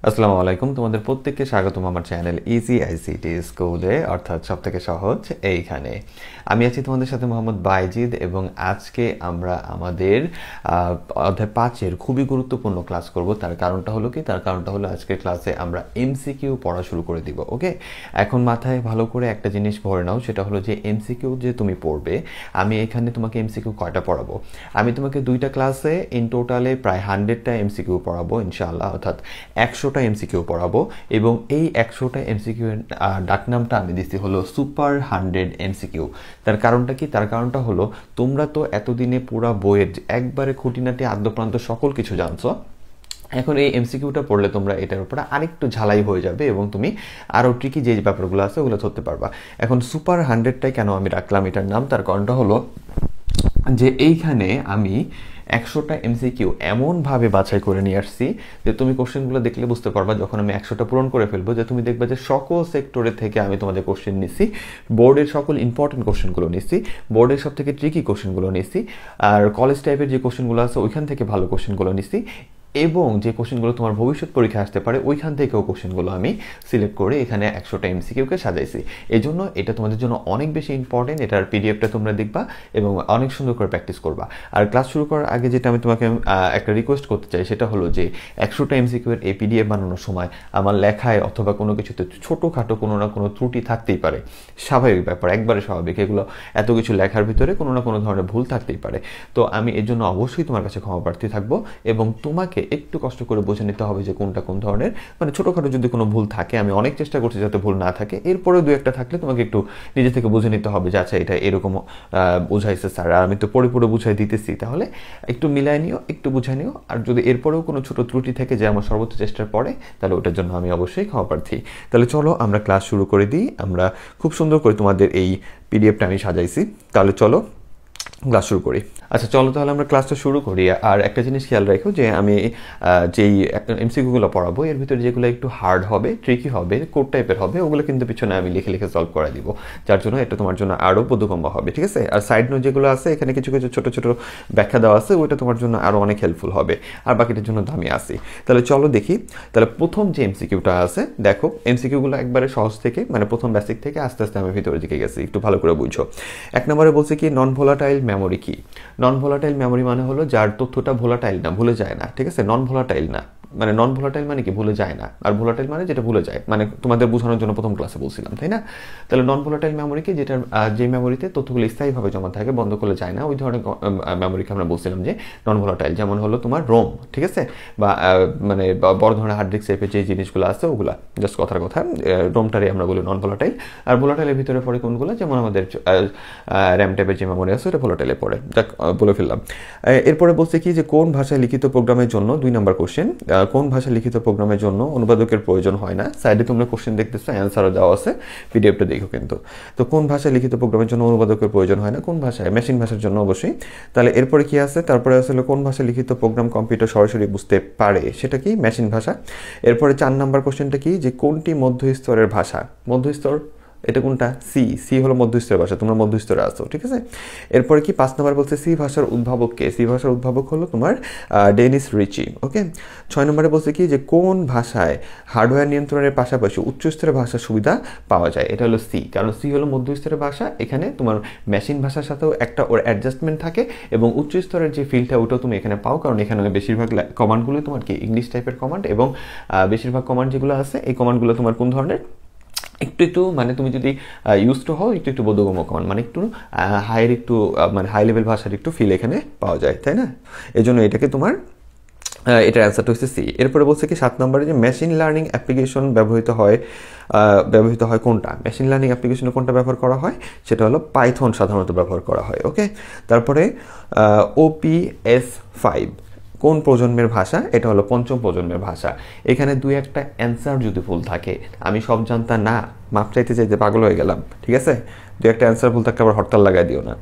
আসসালামু আলাইকুম, তোমাদের প্রত্যেককে স্বাগতম আমার চ্যানেল ইজি আইসিটি স্কুলে, অর্থাৎ সবথেকে সহজ এইখানে। আমি আছি তোমাদের সাথে মোহাম্মদ বাইজিদ এবং আজকে আমরা আমাদের অধ্যায় 5-এর খুবই গুরুত্বপূর্ণ ক্লাস করব। তার কারণটা হলো কি? তার কারণটা হলো আজকের ক্লাসে আমরা এমসিকিউ পড়া শুরু করে দিব। ওকে, এখন মাথায় ভালো করে একটা জিনিস ভরে নাও, সেটা হলো যে এমসিকিউ যে তুমি পড়বে, আমি এখানে তোমাকে এমসিকিউ কয়টা পড়াবো? আমি তোমাকে 2টা ক্লাসে ইন টোটালে প্রায় 100টা এমসিকিউ পড়াবো ইনশাআল্লাহ, অর্থাৎ 100টা এমসিকিউ পড়াবো। এবং এই 100টা এমসিকিউ এর ডাকনামটা আমি দিচ্ছি হলো সুপার 100 এমসিকিউ। তার কারণটা কি? তার কারণটা হলো তোমরা তো এতদিনে পুরা বইয়ের একবারে খুঁটিনাটি আদ্যপ্রান্ত সকল কিছু জানছো। এখন এই এমসিকিউটা পড়লে তোমরা এটার উপরে আরেকটু ঝালাই হয়ে যাবে এবং তুমি আরও ট্রিকি যে ব্যাপারগুলো আছে ওগুলো ধরতে পারবা। এখন সুপার 100টাই কেন আমি রাখলাম এটার নাম? তার কারণটা হলো যে এইখানে আমি 100টা এমসিকিউ এমনভাবে বাছাই করে নিয়ে আসছি যে তুমি কোশ্চেনগুলো দেখলে বুঝতে পারবা, যখন আমি 100টা পূরণ করে ফেলবো, যে তুমি দেখবে যে সকল সেক্টরের থেকে আমি তোমাদের কোশ্চেন নিচ্ছি, বোর্ডের সকল ইম্পর্টেন্ট কোশ্চেনগুলো নিচ্ছি, বোর্ডের সব থেকে ট্রিকি কোশ্চেনগুলো নিচ্ছি, আর কলেজ টাইপের যে কোশ্চেনগুলো আছে ওইখান থেকে ভালো কোশ্চেনগুলো নিচ্ছি, এবং যে কোশ্চেনগুলো তোমার ভবিষ্যৎ পরীক্ষায় আসতে পারে ওইখান থেকেও কোশ্চেনগুলো আমি সিলেক্ট করে এখানে 100টা এমসিকিউকে সাজাইছি। এই জন্য এটা তোমাদের জন্য অনেক বেশি ইম্পর্টেন্ট। এটার পিডিএফটা তোমরা দেখবা এবং অনেক সুন্দর করে প্র্যাকটিস করবা। আর ক্লাস শুরু করার আগে যেটা আমি তোমাকে একটা রিকোয়েস্ট করতে চাই, সেটা হলো যে 100টা এমসিকিউ এর এই পিডিএফ বানানোর সময় আমার লেখায় অথবা কোনো কিছুতে ছোটোখাটো কোনো না কোনো ত্রুটি থাকতেই পারে, স্বাভাবিক ব্যাপার, একবারে স্বাভাবিক। এগুলো এত কিছু লেখার ভিতরে কোনো না কোনো ধরনের ভুল থাকতেই পারে। তো আমি এর জন্য অবশ্যই তোমার কাছে ক্ষমা প্রার্থী থাকবো এবং তোমাকে একটু কষ্ট করে বুঝে নিতে হবে যে কোনটা কোন ধরনের, মানে ছোটোখাটো যদি কোনো ভুল থাকে, আমি অনেক চেষ্টা করছি যাতে ভুল না থাকে, এরপরেও দু একটা থাকলে তোমাকে একটু নিজে থেকে বুঝে নিতে হবে যে আচ্ছা এটা এরকম বুঝাইছে স্যার, আর আমি তো পড়ে বুঝাই দিতেছি, তাহলে একটু মিলাই নিও, একটু বুঝাই নিও। আর যদি এরপরেও কোনো ছোটো ত্রুটি থেকে যে আমার সর্বোচ্চ চেষ্টার পরে, তাহলে ওটার জন্য আমি অবশ্যই ক্ষমা প্রার্থী। তাহলে চলো আমরা ক্লাস শুরু করে দিই। আমরা খুব সুন্দর করে তোমাদের এই পিডিএফটা আমি সাজাইছি, তাহলে চলো ক্লাস শুরু করি। আচ্ছা চলো তাহলে আমরা ক্লাসটা শুরু করি। আর একটা জিনিস খেয়াল রাখো যে আমি যেই এমসিকিউগুলো পড়াবো এর ভিতরে যেগুলো একটু হার্ড হবে, ট্রিকি হবে, কোড টাইপের হবে, ওগুলো কিন্তু পিছনে আমি লিখে লিখে সলভ করে দিব, যার জন্য এটা তোমার জন্য আরও বোধগম্য হবে। ঠিক আছে? আর সাইড নোট যেগুলো আছে এখানে কিছু কিছু ছোটো ছোটো ব্যাখ্যা দেওয়া আছে, ওইটা তোমার জন্য আরও অনেক হেল্পফুল হবে, আর বাকিটার জন্য দামি আসি। তাহলে চলো দেখি। তাহলে প্রথম যে এমসিকিউটা আছে, দেখো এমসিকিউগুলো একবারে সহজ থেকে, মানে প্রথম বেসিক থেকে আস্তে আস্তে আমি ভিতরের দিকে গেছি, একটু ভালো করে বুঝো। 1 নম্বরে বলছে কি, নন ভোলাটাইল মেমোরি কি? নন ভোলাটাইল মেমোরি মানে হলো যার তথ্যটা ভোলাটাইল না, ভুলে যায় না। ঠিক আছে? নন ভোলাটাইল না, মানে নন ভোলাটাইল মানে কি? ভুলে যায় না। আর ভোলাটাইল মানে যেটা ভুলে যায়, মানে তোমাদের বোঝানোর জন্য প্রথম ক্লাসে বলছিলাম, তাই না? তাহলে নন ভোলাটাইল মেমোরি কি? যেটার যে মেমোরিতে তথ্যগুলো স্থায়ীভাবে জমা থাকে, বন্ধ করলে যায় না, ওই ধরনের মেমোরিকে আমরা বলছিলাম যে নন ভোলাটাইল। যেমন হলো তোমার রোম, ঠিক আছে, বা মানে বড় ধরনের হার্ড ডিস্ক টাইপের যে জিনিসগুলো আছে ওগুলা, জাস্ট কথার কথা, রোমটারে আমরা বলি নন ভোলাটাইল। আর ভোলাটাইলের ভিতরে পড়ে কোনগুলো? যেমন আমাদের র্যাম টাইপের যে মেমোরি আছে ওটা ভোলাটাইলে পড়ে, বলে ফেললাম। এরপরে বলছে কি যে কোন ভাষায় লিখিত প্রোগ্রামের জন্য, 2 নম্বর কোশ্চেন, কোন ভাষায় লিখিত প্রোগ্রামের জন্য অনুবাদকের প্রয়োজন হয় না? সাইডে তোমরা কোশ্চেন দেখতেছো, অ্যান্সারও দেওয়া আছে, পিডিএফটা দেখো কিন্তু। তো কোন ভাষায় লিখিত প্রোগ্রামের জন্য অনুবাদকের প্রয়োজন হয় না? কোন ভাষায়? মেশিন ভাষার জন্য অবশ্যই। তাহলে এরপরে কি আছে? তারপরে আসলে কোন ভাষায় লিখিত প্রোগ্রাম কম্পিউটার সরাসরি বুঝতে পারে? সেটা কি? মেশিন ভাষা। এরপরে 4 নম্বর কোশ্চেনটা কি, যে কোনটি মধ্যস্তরের ভাষা? মধ্যস্তর এটা কোনটা? সি। সি হলো মধ্যস্তরের ভাষা, তোমরা মধ্যস্তরে আসো। ঠিক আছে? এরপরে কি 5 নম্বর বলছে সি ভাষার উদ্ভাবক কে? সি ভাষার উদ্ভাবক হলো তোমার ডেনিস রিচি। ওকে। 6 নম্বরে বলছে কি যে কোন ভাষায় হার্ডওয়্যার নিয়ন্ত্রণের পাশাপাশি উচ্চস্তরের ভাষার সুবিধা পাওয়া যায়? এটা হলো সি, কারণ সি হলো মধ্যস্তরের ভাষা, এখানে তোমার মেশিন ভাষার সাথেও একটা ওর অ্যাডজাস্টমেন্ট থাকে, এবং উচ্চ স্তরের যে ফিল্ডটা ওটাও তুমি এখানে পাও, কারণ এখানে বেশিরভাগ কমান্ডগুলো তোমার কি ইংলিশ টাইপের কমান্ড, এবং বেশিরভাগ কমান্ড যেগুলো আছে এই কমান্ডগুলো তোমার কোন ধরনের? একটু একটু, মানে তুমি যদি ইউজ টু হও, একটু একটু বোধগম্য কমান, মানে একটু হাইয়ের, একটু মানে হাই লেভেল ভাষার একটু ফিল এখানে পাওয়া যায়, তাই না? এই জন্য এটাকে তোমার এটার অ্যান্সারটা হচ্ছে সি। এরপরে বলছে কি 7 নম্বরে যে মেশিন লার্নিং অ্যাপ্লিকেশন ব্যবহৃত হয় কোনটা? মেশিন লার্নিং অ্যাপ্লিকেশনে কোনটা ব্যবহার করা হয়? সেটা হলো পাইথন সাধারণত ব্যবহার করা হয়। ওকে। তারপরে OPS5 কোন প্রজন্মের ভাষা? এটা হলো 5ম প্রজন্মের ভাষা। এখানে 2-1টা অ্যান্সার যদি ভুল থাকে, আমি সব জানতা না, মাপ চাইতে চাইতে পাগল হয়ে গেলাম। ঠিক আছে? 2-1টা অ্যান্সার ভুল থাকলে আবার হরতাল লাগাই দিও না।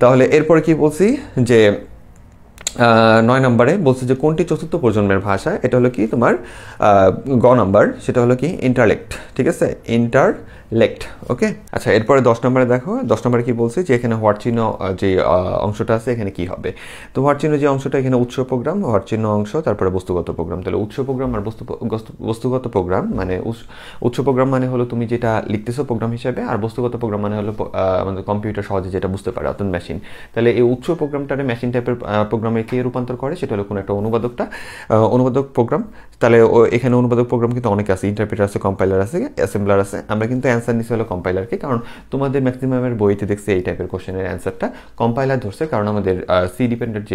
তাহলে এরপরে কি বলছি যে 9 নম্বরে বলছে যে কোনটি 4র্থ প্রজন্মের ভাষা? এটা হলো কি তোমার গ নাম্বার, সেটা হলো কি ইন্টারলেক্ট। ঠিক আছে? লেক্ট। ওকে, আচ্ছা এরপরে 10 নম্বরে দেখো, 10 নম্বরে কি বলছে যে এখানে হোয়াট চিহ্ন যে অংশটা আছে এখানে কি হবে। তো হোয়াট চিহ্ন যে অংশটা এখানে উৎস প্রোগ্রাম, হোয়াট চিহ্ন অংশ, তারপরে বস্তুগত প্রোগ্রাম। তাহলে উৎস প্রোগ্রাম আর বস্তুগত প্রোগ্রাম মানে উৎস প্রোগ্রাম মানে হলো তুমি যেটা লিখতেছো প্রোগ্রাম হিসেবে, আর বস্তুগত প্রোগ্রাম মানে হলো আমাদের কম্পিউটার সহজে যেটা বুঝতে পারে অর্থাৎ মেশিন। তাহলে এই উৎস প্রোগ্রামটারে মেশিন টাইপের প্রোগ্রামে কে রূপান্তর করে সেটা হলো কোনো একটা অনুবাদক প্রোগ্রাম। তাহলে এখানে অনুবাদক প্রোগ্রাম কিন্তু অনেক আছে, ইন্টারপ্রেটার আছে, কম্পাইলার আছে, অ্যাসেম্বলার আছে। আমরা কিন্তু অ্যান্সার নিচ্ছি হলো কম্পাইলারকে, কারণ তোমাদের ম্যাক্সিমামের বইতে দেখছি এই টাইপের কোশ্চেনের অ্যান্সারটা কম্পাইলার ধরছে, কারণ আমাদের সি ডিপেন্ডেন্ট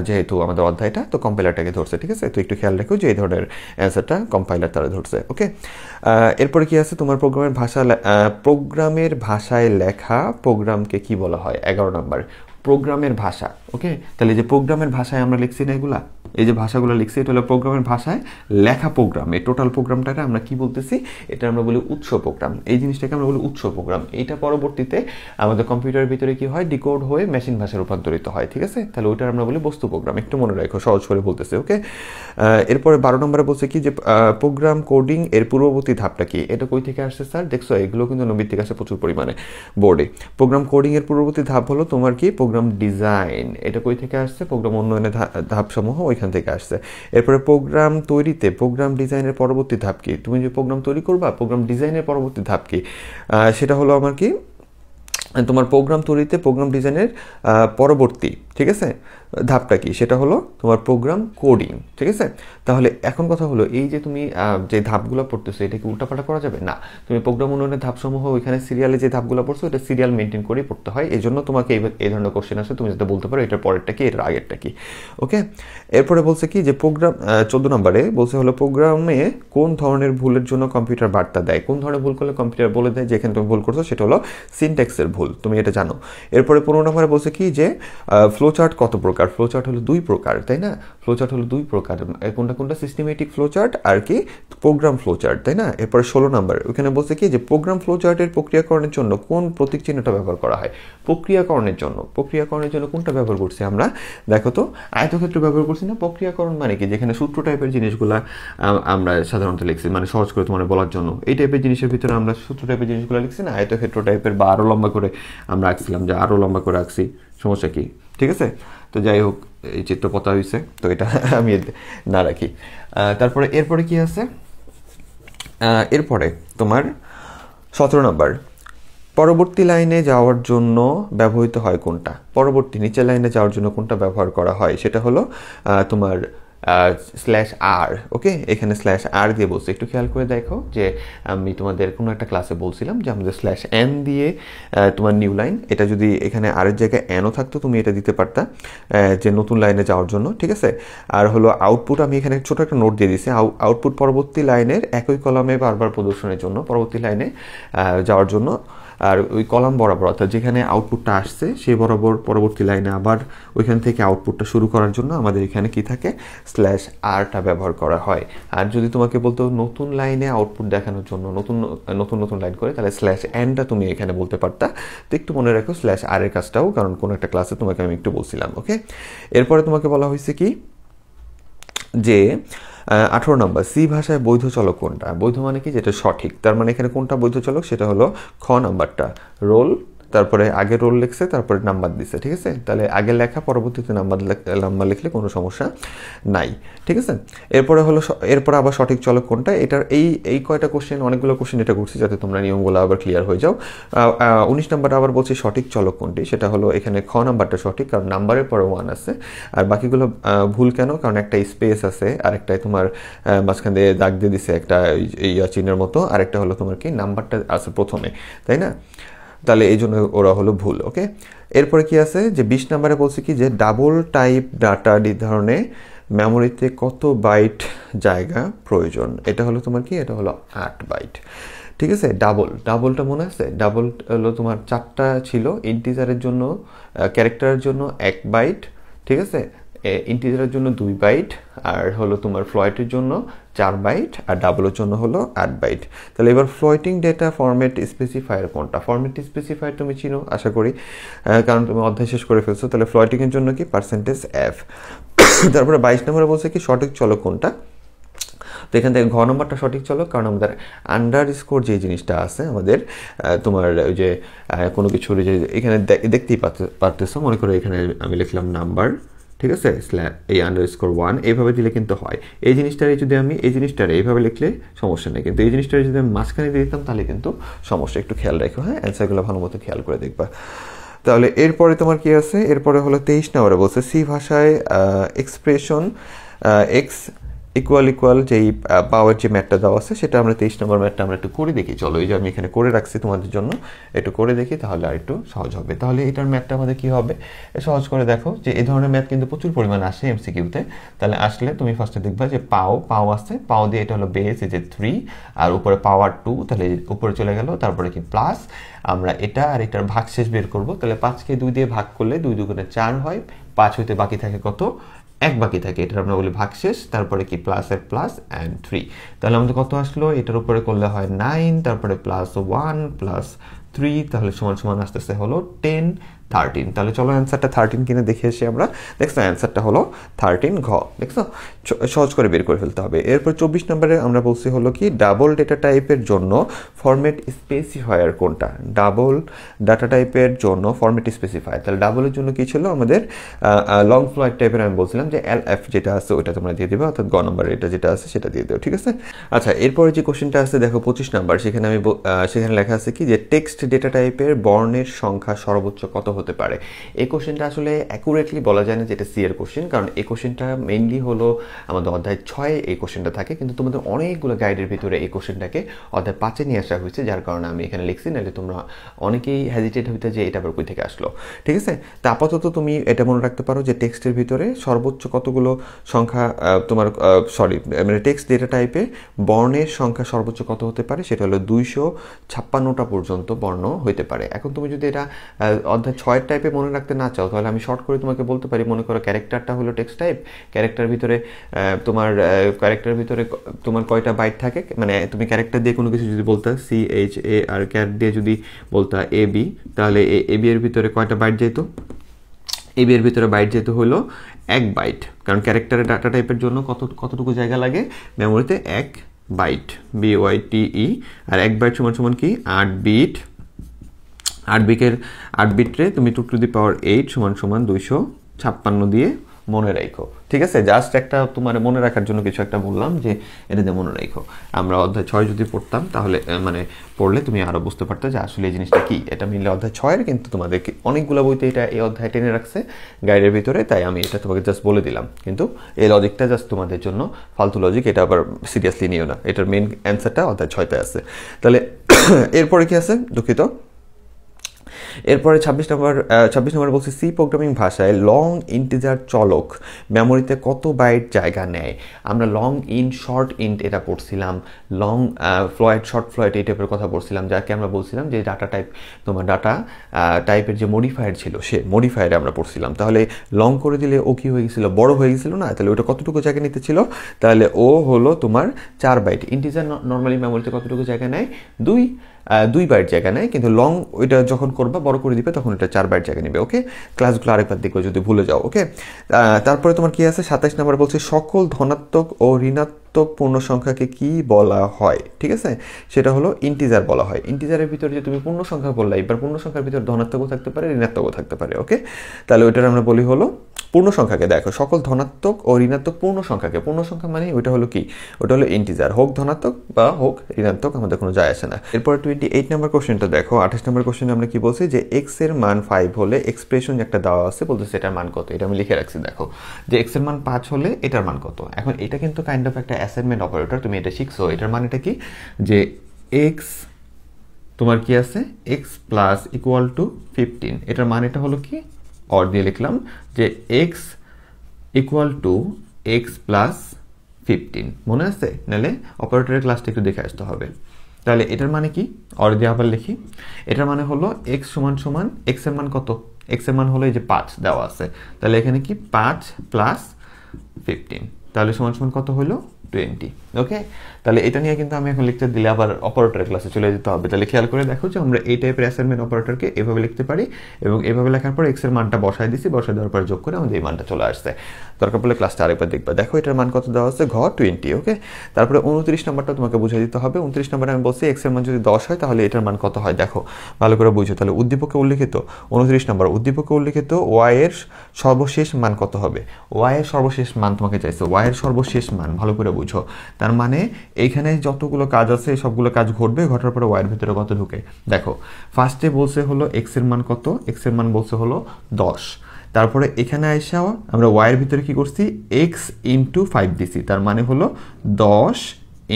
যেহেতু আমাদের অধ্যায়টা, তো কম্পাইলারটাকে ধরছে। ঠিক আছে, তো একটু খেয়াল রাখো যে এই ধরনের অ্যান্সারটা কম্পাইলার তারা ধরছে। ওকে, এরপরে কি আছে তোমার প্রোগ্রামের ভাষায় লেখা প্রোগ্রামকে কি বলা হয়? 11 নম্বর প্রোগ্রামের ভাষা। ওকে, তাহলে যে প্রোগ্রামের ভাষায় আমরা লিখছি না এগুলা, এই যে ভাষাগুলো লিখছি এটা হলো প্রোগ্রামের ভাষায় লেখা প্রোগ্রাম। এই টোটাল প্রোগ্রামটাকে আমরা কি বলতেছি? এটা আমরা বলি উৎস প্রোগ্রাম। এই জিনিসটাকে আমরা বলি উৎস প্রোগ্রাম। এইটা পরবর্তীতে আমাদের কম্পিউটারের ভিতরে কি হয়, ডিকোড হয়ে মেশিন ভাষায় রূপান্তরিত হয়। ঠিক আছে, তাহলে ওইটা আমরা বলি বস্তু প্রোগ্রাম। একটু মনে রাখো, সহজ করে বলতেছি। ওকে, এরপরে 12 নম্বরে বলছে কি যে প্রোগ্রাম কোডিং এর পূর্ববর্তী ধাপটা কি? এটা কই থেকে আসছে স্যার? দেখছো এগুলো কিন্তু নবীর থেকে আসে প্রচুর পরিমাণে বোর্ডে। প্রোগ্রাম কোডিং এর পূর্ববর্তী ধাপ হলো তোমার কি? Program design. এটা কই থেকে আসছে? প্রোগ্রাম উন্নয়নের ধাপসমূহ ওইখান থেকে আসছে। এরপরে প্রোগ্রাম তৈরিতে প্রোগ্রাম ডিজাইনের পরবর্তী ধাপ কি? তুমি যে প্রোগ্রাম তৈরি করবা, প্রোগ্রাম ডিজাইনের পরবর্তী ধাপ কি? সেটা হলো আমার কি, তোমার প্রোগ্রাম তৈরিতে প্রোগ্রাম ডিজাইনের পরবর্তী, ঠিক আছে, ধাপটা কি? সেটা হলো তোমার প্রোগ্রাম কোডিং। ঠিক আছে, তাহলে এখন কথা হলো এই যে তুমি যে ধাপগুলো পড়তেছো এটা কি উল্টাপাল্টা করা যাবে না? তুমি প্রোগ্রাম উন্নয়নের ধাপসমূহ ওইখানে সিরিয়ালে যে ধাপগুলো পড়ছো এটা সিরিয়াল মেনটেন করেই পড়তে হয়। এই জন্য তোমাকে এই ধরনের কোশ্চেন আসে, তুমি যাতে বলতে পারো এটার পরেরটা কি, এটার আগেরটা কি। ওকে, এরপরে বলছে কি যে প্রোগ্রাম 14 নম্বরে বলছে হলো প্রোগ্রামে কোন ধরনের ভুলের জন্য কম্পিউটার বার্তা দেয়? কোন ধরনের ভুল করলে কম্পিউটার বলে দেয় যে এখানে তুমি ভুল করছো? সেটা হলো সিনট্যাক্সের ভুল, তুমি এটা জানো। এরপরে 15 নম্বরে বলছে কি যে ফ্লোচার্ট কত প্রকার? ফ্লোচার্ট হলো 2 প্রকার, তাই না? ফ্লোচার্ট হলো 2 প্রকার, কোনটা সিস্টেমেটিক ফ্লোচার্ট আর কি প্রোগ্রাম ফ্লোচার্ট, তাই না? এরপরে 16 নম্বর ওখানে বলছে কি যে প্রোগ্রাম ফ্লোচার্টের প্রক্রিয়াকরণের জন্য কোন প্রতীক চিহ্নটা ব্যবহার করা হয়? প্রক্রিয়াকরণের জন্য কোনটা ব্যবহার করছি আমরা? দেখো তো, আয়তক্ষেত্র ব্যবহার করছি না? প্রক্রিয়াকরণ মানে কি? যেখানে সূত্র টাইপের জিনিসগুলা আমরা সাধারণত লিখছি, মানে সহজ করে তোমার বলার জন্য এই টাইপের জিনিসের ভিতরে আমরা সূত্র টাইপের জিনিসগুলো লিখছি না, আয়তক্ষেত্র টাইপের বা আরো লম্বা করে আমরা আঁকছিলাম, যে আরো লম্বা করে আঁকছি, সমস্যা কি? ঠিক আছে, তো যাই হোক এই চিত্র পতা হয়েছে, তো এটা আমি না রাখি। তারপরে এরপরে কি আছে? এরপরে তোমার 17 নম্বর পরবর্তী লাইনে যাওয়ার জন্য ব্যবহৃত হয় কোনটা? পরবর্তী নিচের লাইনে যাওয়ার জন্য কোনটা ব্যবহার করা হয়? সেটা হলো তোমার /r। ওকে, এখানে /r দিয়ে বলছে, একটু খেয়াল করে দেখো যে আমি তোমাদের কোনো একটা ক্লাসে বলছিলাম যে আমাদের /n দিয়ে তোমার নিউ লাইন, এটা যদি এখানে r এর জায়গায় nও থাকতো তুমি এটা দিতে পারতা যে নতুন লাইনে যাওয়ার জন্য। ঠিক আছে, আর হলো আউটপুট, আমি এখানে ছোট একটা নোট দিয়ে দিছি, আউটপুট পরবর্তী লাইনের একই কলামে বারবার প্রদর্শনের জন্য, পরবর্তী লাইনে যাওয়ার জন্য। আর ওই কলাম বরাবর অর্থাৎ যেখানে আউটপুটটা আসছে সেই বরাবর পরবর্তী লাইনে আবার ওইখান থেকে আউটপুটটা শুরু করার জন্য আমাদের এখানে কি থাকে? /rটা ব্যবহার করা হয়। আর যদি তোমাকে বলতো নতুন লাইনে আউটপুট দেখানোর জন্য নতুন লাইন করে, তাহলে /nটা তুমি এখানে বলতে পারতা। তো একটু মনে রাখো /r এর কাজটাও, কারণ কোনো একটা ক্লাসে তোমাকে আমি একটু বলছিলাম। ওকে, এরপরে তোমাকে বলা হয়েছে কি যে 18 নম্বর সি ভাষায় বৈধ চলক কোনটা? বৈধ মানে কি? যেটা সঠিক, তার মানে এখানে কোনটা বৈধ চলক? সেটা হলো খ নাম্বারটা, রোল, তারপরে আগে রোল লিখছে, তারপরে নাম্বার দিছে। ঠিক আছে, তাহলে আগে লেখা পরবর্তীতে নাম্বার লিখলে কোনো সমস্যা নাই। ঠিক আছে, এরপরে আবার সঠিক চলক কোনটা? এটার এই কয়টা কোশ্চেন, অনেকগুলো কোশ্চেন এটা করছি যাতে তোমরা নিয়মগুলো আবার ক্লিয়ার হয়ে যাও। 19 নাম্বার আবার বলছি সঠিক চলক কোনটি? সেটা হলো এখানে খ নাম্বারটা সঠিক, কারণ নাম্বারের পরে 1 আছে। আর বাকিগুলো ভুল কেন? কারণ একটা স্পেস আছে, আর একটাই তোমার মাঝখান দিয়ে দাগ দিয়ে দিছে একটা চিহ্নের মতো, আর একটা হলো তোমার কি নাম্বারটা আছে প্রথমে, তাই না? তাহলে এই জন্য ওরা হলো ভুল। ওকে, এরপরে কি আছে যে 20 নম্বরে বলছে কি যে ডাবল টাইপ ডাটা নির্ধারণে মেমোরিতে কত বাইট জায়গা প্রয়োজন? এটা হলো তোমার কি? এটা হলো 8 বাইট। ঠিক আছে, ডাবলটা মনে আছে? ডাবল হলো তোমার 4টা ছিল, ইন্টিজারের জন্য, ক্যারেক্টারের জন্য 1 বাইট, ঠিক আছে, ইন্টিজারের জন্য 2 বাইট, আর হলো তোমার ফ্লোটের জন্য 4 বাইট, আর ডাবলের জন্য হলো 8 বাইট। তাহলে এবার ফ্লোটিং ডেটা ফরম্যাট স্পেসিফায়ার কোনটা? ফরম্যাট স্পেসিফায়ার তুমি চিনো আশা করি, কারণ তুমি অধ্যায় শেষ করে ফেলছো। তাহলে ফ্লোটিংয়ের জন্য কি? %f। তারপরে 22 নম্বরে বলছে কি সঠিক চলক কোনটা? তো এখান থেকে ঘ নম্বরটা সঠিক চলো, কারণ আমাদের আন্ডারস্কোর যে জিনিসটা আছে আমাদের তোমার ওই যে কোনো কিছুর যে এখানে দেখতেই পারতেছো, মনে করো এখানে আমি লিখলাম নাম্বার, ঠিক আছে, এই আন্ডারস্কোর 1 এইভাবে দিলে কিন্তু হয়। এই জিনিসটারে যদি আমি এই জিনিসটারে এইভাবে লিখলে সমস্যা নেই, কিন্তু এই জিনিসটারে যদি আমি মাঝখানে দিয়ে দিতাম তাহলে কিন্তু সমস্যা। একটু খেয়াল রাখো, হ্যাঁ, অ্যান্সারগুলো ভালো মতো খেয়াল করে দেখবা। তাহলে এরপরে তোমার কি আছে, এরপরে হলো 23 নম্বরে বলছে সি ভাষায় এক্সপ্রেশন এক্স ইকুয়াল যেই পাওয়ার যে ম্যাথটা দেওয়া আছে সেটা আমরা 23 নম্বর ম্যাথটা আমরা একটু করে দেখি। চলো, এই যে আমি এখানে করে রাখছি তোমাদের জন্য, একটু করে দেখি তাহলে আর একটু সহজ হবে। তাহলে এটার ম্যাথটা আমাদের কি হবে, সহজ করে দেখো যে এই ধরনের ম্যাথ কিন্তু প্রচুর পরিমাণ আসে এমসিকিউতে। তাহলে আসলে তুমি ফার্স্টে দেখবা যে পাও আছে, পাও দিয়ে এটা হলো বেস, এই যে 3 আর উপরে পাওয়ার 2, তাহলে উপরে চলে গেল, তারপরে কি প্লাস আমরা এটা আর এটার ভাগশেষ বের করব। তাহলে 5কে 2 দিয়ে ভাগ করলে 2 দুগুণে 4 হয়, 5 হইতে বাকি থাকে কত, 1 বাকি থাকে, এটা আমরা বলি ভাগশেষ, তারপরে কি প্লাস এর প্লাস অ্যান্ড 3। তাহলে আমাদের কত আসলো, এটার উপরে করলে হয় 9, তারপরে প্লাস 1 প্লাস 3, তাহলে সমান সমান আসতেছে হলো 10 13। তাহলে চলো অ্যান্সারটা 13 কিনে দেখে এসে আমরা, দেখছো অ্যান্সারটা হলো 13 ঘ, দেখছো সহজ করে বের করে ফেলতে হবে। এরপর 24 নম্বরে আমরা বলছি হলো কি ডাবল ডেটা টাইপের জন্য ফরম্যাট স্পেসিফায়ার কোনটা, ডাবল ডাটা টাইপের জন্য ফরম্যাট স্পেসিফায়ার। তাহলে ডাবলের জন্য কি ছিল আমাদের লং ফ্লোয়াইড টাইপের, আমি বলছিলাম যে LF যেটা আছে ওইটা তোমরা দিয়ে দিবে, অর্থাৎ গ নম্বরে এটা যেটা আছে সেটা দিয়ে দেবো, ঠিক আছে। আচ্ছা, এরপরে যে কোশ্চেনটা আছে দেখো 25 নাম্বার, সেখানে আমি সেখানে লেখা আছে কি যে টেক্সট ডেটা টাইপের বর্ণের সংখ্যা সর্বোচ্চ কত হতে পারে। এই কোশ্চেনটা আসলে অ্যাকুরেটলি বলা যায় না যে এটা সি এর কোশ্চেন, কারণ এই কোশ্চেনটা মেইনলি হলো আমাদের অধ্যায় 6 এই কোশ্চেনটা থাকে, কিন্তু তোমাদের অনেকগুলো গাইডের ভিতরে এই কোশ্চেনটাকে অধ্যায় 5-এ নিয়ে আসা হয়েছে, যার কারণে আমি এখানে লিখছি, নাহলে তোমরা অনেকেই হেজিটেট হইতে যে এটা আবার কই থেকে আসলো, ঠিক আছে। তা আপাতত তুমি এটা মনে রাখতে পারো যে টেক্সটের ভিতরে সর্বোচ্চ কতগুলো সংখ্যা তোমার মানে টেক্সট ডেটা টাইপে বর্ণের সংখ্যা সর্বোচ্চ কত হতে পারে, সেটা হলো 256টা পর্যন্ত বর্ণ হইতে পারে। এখন তুমি যদি এটা অধ্যায় 6 টাইপে মনে রাখতে না চাও, তাহলে আমি শর্ট করে তোমাকে বলতে পারি, মনে করো ক্যারেক্টারটা হলো টেক্সট টাইপ, ক্যারেক্টার ভিতরে তোমার কয়টা বাইট থাকে, মানে তুমি ক্যারেক্টার দিয়ে কোনো কিছু যদি বলতা CHA আর ক্যার দিয়ে যদি বলতা AB, তাহলে AB এর ভিতরে কয়টা বাইট যেত, AB এর ভিতরে বাইট যেত হলো 1 বাইট, কারণ ক্যারেক্টারের ডাটা টাইপের জন্য কতটুকু জায়গা লাগে মেমোরিতে, 1 বাইট, BYTE, আর 1 বাইট সমান সমান কি 8 বিট, 8 বিটরে তুমি 2 টু দি পাওয়ার 8 সমান সমান 256 দিয়ে মনে রাখো, ঠিক আছে। জাস্ট একটা তোমার মনে রাখার জন্য কিছু একটা বললাম যে এটা দিয়ে মনে রাখো। আমরা অধ্যায় 6 যদি পড়তাম তাহলে মানে পড়লে তুমি আরো বুঝতে পারতে যে আসলে এই জিনিসটা কি। এটা মিললে অধ্যায় 6-এর, কিন্তু তোমাদের অনেকগুলো বইতে এটা এই অধ্যায় টেনে রাখছে গাইডের ভিতরে, তাই আমি এটা তোমাকে জাস্ট বলে দিলাম, কিন্তু এই লজিকটা জাস্ট তোমাদের জন্য ফালতু লজিক, এটা আবার সিরিয়াসলি নিও না, এটার মেইন অ্যান্সারটা অধ্যায় 6-তে আছে। তাহলে এরপরে কি আছে, দুঃখিত, এরপরে 26 নম্বর বলছে সি প্রোগ্রামিং ভাষায় লং ইন্টিজার চলক মেমোরিতে কত বাইট জায়গা নেয়। আমরা লং ইন্ট, শর্ট ইন্ট এটা পড়ছিলাম, লং ফ্লয়েড, শর্ট ফ্লয়েড এই টাইপের কথা পড়ছিলাম, যাকে আমরা বলছিলাম যে ডাটা টাইপ, তোমার ডাটা টাইপের যে মডিফায়ার ছিল সে মডিফায়ারে আমরা পড়ছিলাম। তাহলে লং করে দিলে ও কি হয়ে গেছিলো, বড় হয়ে গেছিলো না, তাহলে ওটা কতটুকু জায়গা নিতে ছিল, তাহলে ও হলো তোমার 4 বাইট। ইন্টিজার নর্মালি মেমোরিতে কতটুকু জায়গা নেয়, 2 বাইট জায়গা নেয়, কিন্তু লং ওইটা যখন করবা বড় করে দিবে তখন এটা 4 বাইট জায়গা নেবে। ওকে, ক্লাসগুলো আরেকবার দেখো যদি ভুলে যাও। ওকে, তারপরে তোমার কি আছে 27 নম্বর বলছে সকল ধনাত্মক ও ঋণাত্মক পূর্ণ সংখ্যাকে কি বলা হয়, ঠিক আছে, সেটা হলো ইন্টিজার বলা হয়। ইন্টিজারের ভিতরে যে তুমি পূর্ণ সংখ্যা বললা, এবার পূর্ণ সংখ্যার ভিতরে ধনাত্মকও থাকতে পারে, ঋণাত্মকও থাকতে পারে। ওকে, তাহলে ওইটার আমরা বলি হলো পূর্ণ সংখ্যাকে, দেখো সকল ধনাত্মক ও ঋণাত্মক পূর্ণ সংখ্যাকে, পূর্ণ সংখ্যা মানে ওইটা হলো কি, ওটা হলো ইন্টিজার, হোক ধনাত্মক বা হোক ঋণাত্মক, আমাদের কোনো যায় আসে না। এরপর 28 নম্বর কোশ্চেনটা দেখো, 28 নম্বর কোশ্চেনে আমরা কি বলছি যে এক্স এর মান 5 হলে এক্সপ্রেশন একটা দেওয়া আছে, বলতেছে এটার মান কত, এটা আমি লিখে রাখছি। দেখো যে এক্স এর মান 5 হলে এটার মান কত। এখন এটা কিন্তু কাইন্ড অফ একটা অ্যাসাইনমেন্ট অপারেটর, তুমি এটা শিখছো। এটার মানে এটা কি যে এক্স তোমার কি আছে, এক্স প্লাস ইকুয়াল টু 15, এটার মান এটা হলো কি, অর দিয়ে লিখলাম যে x equal to x plus 15, মনে আছে, নাহলে অপারেটরের ক্লাসটা একটু দেখে আসতে হবে। তাহলে এটার মানে কি, অর দিয়ে আবার লিখি, এটার মানে হলো এক্স সমান সমান, এক্স এর মান কত, এক্স এর মান হলো এই যে 5 দেওয়া আছে, তাহলে এখানে কি 5 প্লাস 15, তাহলে সমান সমান কত হলো 20। ওকে, তাহলে এটা নিয়ে কিন্তু আমি এখন লিখতে দিলে আবার অপারেটরের ক্লাসে চলে যেতে হবে। তাহলে খেয়াল করে দেখো যে আমরা এই টাইপের অ্যাসাইনমেন্ট অপারেটরকে এভাবে লিখতে পারি, এবং এভাবে লেখার পর এক্স এর মানটা বসায় দিছি, বসায় দেওয়ার পরে যোগ করে আমাদের এই মানটা চলে আসছে। দরকার পড়লে ক্লাসটা আরেকবার দেখবা। দেখো এটার মান কত দেওয়া আছে, ঘ 20। ওকে, তারপরে 29 নাম্বারটা তোমাকে বুঝিয়ে দিতে হবে। 29 নাম্বারে আমি বলছি এক্স এর মান যদি 10 হয় তাহলে এটার মান কত হয়, দেখো ভালো করে বুঝো। তাহলে উদ্দীপকে উল্লিখিত 29 নাম্বার, উদ্দীপকে উল্লিখিত ওয়াই এর সর্বশেষ মান কত হবে, ওয়াই এর সর্বশেষ মান তোমাকে চাইছে, ওয়াই এর সর্বশেষ মান ভালো করে বুঝো। তার মানে এইখানে যতগুলো কাজ আছে সবগুলো কাজ ঘটবে, ঘটার পরে ওয়াই এর ভিতরে কত ঢুকে। দেখো ফার্স্টে বলছে হলো এক্স এর মান কত, এক্স এর মান বলছে হলো 10। তারপরে এখানে আইসা আমরা ওয়াই এর ভিতরে কি করছি, এক্স ইন্টু 5 দিছি, তার মানে হলো 10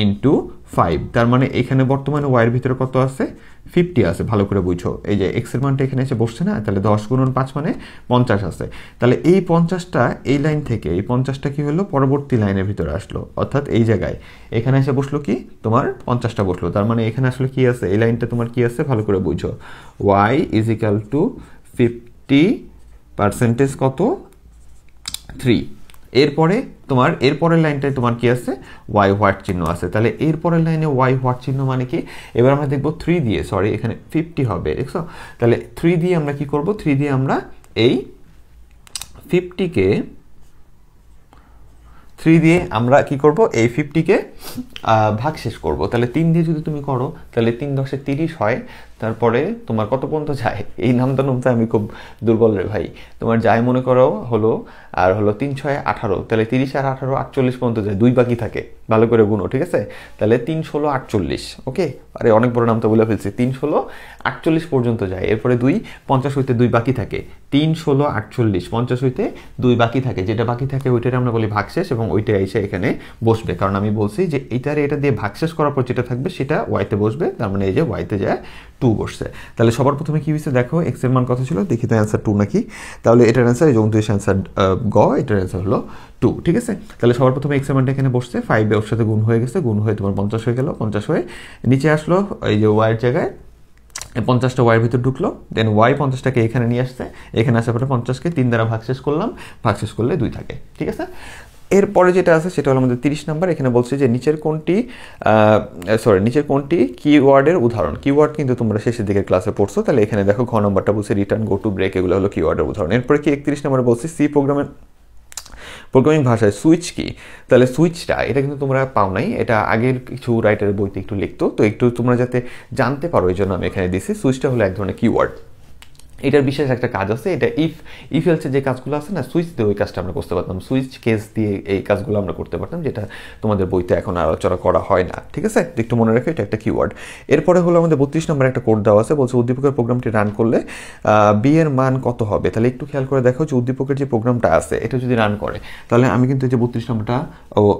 ইন্টু 5। তার মানে এখানে বর্তমানে ওয়াই এর ভিতরে কত আছে, 50 আছে। ভালো করে বুঝো, এই যে এক্স এর মানটা এখানে এসে বসছে না, তাহলে 10 গুণন 5 মানে 50 আছে। তাহলে এই 50টা এই লাইন থেকে, এই 50টা কি হলো পরবর্তী লাইনের ভিতরে আসলো, অর্থাৎ এই জায়গায় এখানে এসে বসলো কি তোমার 50টা বসলো। তার মানে এখানে আসলে কি আছে, এই লাইনটা তোমার কি আছে ভালো করে বুঝো, ওয়াই ইজ ইকাল টু 50% কত 3। এরপরে তোমার এরপরের লাইনটায় তোমার কি আছে, ওয়াই হোয়াট চিহ্ন আছে। তাহলে এরপরের লাইনে ওয়াই হোয়াট চিহ্ন মানে কি, এবার আমরা দেখবো 3 দিয়ে, সরি এখানে 50 হবে, দেখছো। তাহলে 3 দিয়ে আমরা কি করব, 3 দিয়ে আমরা এই 50কে 3 দিয়ে আমরা কি করব, এই 50কে ভাগশেষ করব। তাহলে 3 দিয়ে যদি তুমি করো তাহলে 3 10 30 হয়। তারপরে তোমার কত পর্যন্ত যায়, এই নামটা নামতে আমি খুব দুর্বল রে ভাই। তোমার যাই মনে করো হলো, আর হলো 3 6 18, তাহলে 30 আর 18 48 পর্যন্ত যায়, 2 বাকি থাকে। ভালো করে গুনো, ঠিক আছে। তাহলে 3 16 48। ওকে, আরে অনেক বড় নামটা বলে ফেলছি। 3 16 48 পর্যন্ত যায়, এরপরে 2 50 হইতে 2 বাকি থাকে। 3 16 48, 50 হইতে 2 বাকি থাকে, যেটা বাকি থাকে ওইটারে আমরা বলি ভাগশেষ, এবং ওইটা এসে এখানে বসবে। কারণ আমি বলছি যে এইটারে এটা দিয়ে ভাগশেষ করার পর যেটা থাকবে সেটা ওয়াইতে বসবে, তার মানে এই যে ওয়াইতে যায় 2 বসছে। তাহলে সবার প্রথমে কি হয়েছে দেখো, এক্স এর মান কত ছিল, দেখি তো অ্যান্সার 2 নাকি। তাহলে এটার অ্যান্সার এই 29 অ্যান্সার গ, এটার অ্যান্সার হলো 2, ঠিক আছে। তাহলে সবার প্রথমে এক্স এর মানটা এখানে বসছে, 5 ওর সাথে গুণ হয়ে গেছে, গুণ হয়ে তোমার 50 হয়ে গেল, 50 হয়ে নিচে আসলো এই যে ওয়াই এর জায়গায় 50টা ওয়াইয়ের ভিতর ঢুকলো, দেন ওয়াই 50টাকে এখানে নিয়ে আসছে, এখানে আসার পরে 50কে 3 দ্বারা ভাগশেষ করলাম, ভাগশেষ করলে 2 থাকে, ঠিক আছে। এরপরে যেটা আছে সেটা হলো আমাদের 30 নাম্বার। এখানে বলছে যে নিচের কোনটি কিওয়ার্ডের উদাহরণ। কিওয়ার্ড কিন্তু তোমরা শেষের দিকে ক্লাসে পড়ছো। তাহলে এখানে দেখো ঘ নাম্বারটা বলছে রিটার্ন, গো টু, ব্রেক, এগুলো হলো কিওয়ার্ডের উদাহরণ। এরপরে কি 31 নাম্বারে বলছে সি প্রোগ্রামিং ভাষায় সুইচ কি। তাহলে সুইচটা এটা কিন্তু তোমরা পাও নাই, এটা আগের কিছু রাইটারের বইতে একটু লিখতো, তো একটু তোমরা যাতে জানতে পারো এই জন্য আমি এখানে দিছি। সুইচটা হলো এক ধরনের কিওয়ার্ড। এটার বিশেষ একটা কাজ আছে, এটা ইফ এলসে যে কাজগুলো আছে না, সুইচ দিয়ে ওই কাজটা আমরা করতে পারতাম, সুইচ কেস দিয়ে এই কাজগুলো আমরা করতে পারতাম, যেটা তোমাদের বইতে এখন আলোচনা করা হয় না, ঠিক আছে। একটু মনে রাখো এটা একটা কিওয়ার্ড। এরপরে হলো আমাদের 32 নম্বরে একটা কোড দেওয়া আছে, বলছে উদ্দীপকের প্রোগ্রামটি রান করলে বি এর মান কত হবে। তাহলে একটু খেয়াল করে দেখো যে উদ্দীপকের যে প্রোগ্রামটা আছে এটা যদি রান করে, তাহলে আমি কিন্তু এই যে 32 নম্বরটা,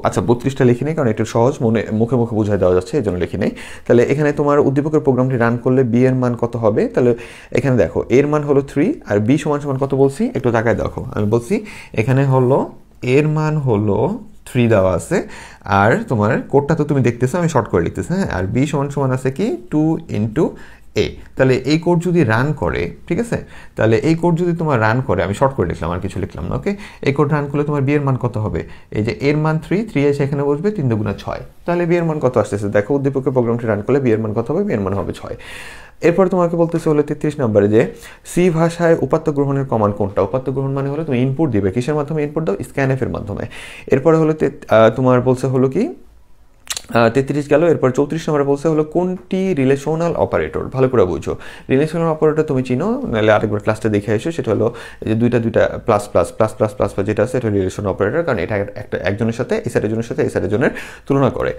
আচ্ছা 32টা লিখি নেই কারণ একটু সহজ, মুখে মুখে বোঝাই দেওয়া যাচ্ছে, এই জন্য লিখি নেই। তাহলে এখানে তোমার উদ্দীপকের প্রোগ্রামটি রান করলে বি এর মান কত হবে। তাহলে এখানে দেখো এর মান হলো 3 আর বি সমান সমান কত বলছি, একটু তাকায় দেখো, আমি বলছি এখানে হলো এর মান হলো 3 দেওয়া আছে, আর তোমার কোডটা তো তুমি দেখতেছো, আমি শর্ট করে লিখতেছি, হ্যাঁ। আর বি সমান সমান আছে কি 2 ইন্টু এ। তাহলে এই কোড যদি রান করে, ঠিক আছে, তাহলে এই কোড যদি তোমার রান করে, আমি শর্ট করে লিখলাম আর কিছু লিখলাম না, ওকে। এই কোড রান করলে তোমার বি এর মান কত হবে, এই যে এর মান 3 এসে এখানে বসবে, 3 দুগুণা 6। তাহলে বি এর মান কত আসতেছে দেখো, উদ্দীপকের প্রোগ্রামটি রান করলে বি এর মান কত হবে, বি এর মান হবে 6। এরপর তোমাকে বলতেছে হলো 33 নম্বরে যে সি ভাষায় উপাত্ত গ্রহণের কমান্ড কোনটা। উপাত্ত গ্রহণ মানে হলো তুমি ইনপুট দিবে, কিসের মাধ্যমে ইনপুট দাও, স্ক্যানএফ এর মাধ্যমে। এরপরে হলো তোমার বলছে হলো কি 33 গেল। এরপর 34 নম্বরে বলছে হলো কোনটি রিলেশনাল অপারেটর। ভালো করে বুঝো, রিলেশনাল অপারেটর তুমি চিনো, নাহলে আরেকবার ক্লাসটা দেখে এসো। সেটা হলো যে দুইটা plus plus plus plus plus যেটা আছে এটা রিলেশনাল অপারেটর, কারণ এটা একটা একজনের সাথে এই সাইডের জনের সাথে এই সাইডের জনের তুলনা করে।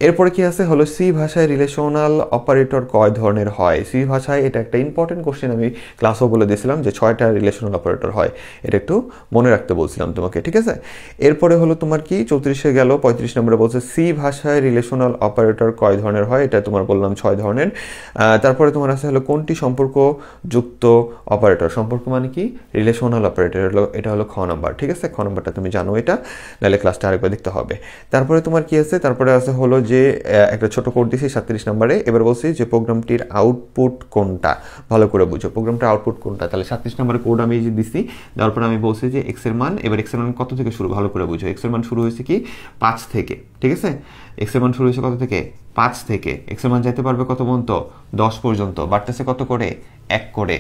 এরপরে কি আছে হলো সি ভাষায় রিলেশনাল অপারেটর কয় ধরনের হয়। সি ভাষায় এটা একটা ইম্পর্টেন্ট কোশ্চেন, আমি ক্লাসও বলে দিয়েছিলাম যে 6টা রিলেশনাল অপারেটর হয়, এটা একটু মনে রাখতে বলছিলাম তোমাকে, ঠিক আছে। এরপরে হলো তোমার কি 34-এ গেল। 35 নম্বরে বলছে সি ভাষায় রিলেশনাল অপারেটর কয় ধরনের হয়, এটা তোমার বললাম 6 ধরনের। তারপরে তোমার আছে হলো কোনটি সম্পর্ক যুক্ত অপারেটর। সম্পর্ক মানে কি রিলেশনাল অপারেটর, এটা হলো খ নাম্বার, ঠিক আছে। খ নাম্বারটা তুমি জানো, এটা নাহলে ক্লাসটা আরেকবার দেখতে হবে। তারপরে তোমার কি আছে, তারপরে আছে হলো যে একটা ছোট কোড দিছি 37 নম্বরে। এবার বলছি যে প্রোগ্রামটির আউটপুট কোনটা। ভালো করে বুঝো প্রোগ্রামটার আউটপুট কোনটা। তাহলে 37 নম্বরে কোড আমি যে দিছি, দেওয়ার পরে আমি বলছি যে এক্স এর মান, এবার এক্স এর মান কত থেকে শুরু, ভালো করে বুঝো। এক্স এর মান শুরু হয়েছে কি 5 থেকে, ঠিক আছে। এক্স এর মান শুরু হয়েছে কত থেকে, 5 থেকে। এক্স এর মান যাইতে পারবে কত পর্যন্ত, 10 পর্যন্ত। বাড়তেছে কত করে, 1 করে।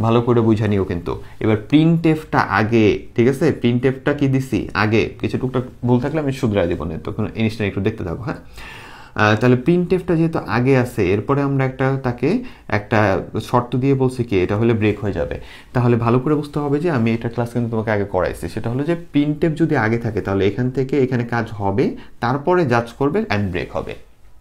ভালো করে বুঝা নিও কিন্তু। এবার প্রিন্টএফটা আগে, ঠিক আছে, প্রিন্টএফটা কি দিছি আগে, কিছু টুকটাক ভুল থাকলে আমি শুধরাই দেবো না, তখন জিনিসটা একটু দেখতে থাকো। হ্যাঁ, তাহলে প্রিন্টএফটা যেহেতু আগে আছে, এরপরে আমরা তাকে একটা শর্ত দিয়ে বলছি কি এটা হলে ব্রেক হয়ে যাবে। তাহলে ভালো করে বুঝতে হবে যে আমি এটা ক্লাস কিন্তু তোমাকে আগে করাইছি, সেটা হলো যে প্রিন্টএফ যদি আগে থাকে তাহলে এখান থেকে এখানে কাজ হবে, তারপরে জাজ করবে অ্যান্ড ব্রেক হবে।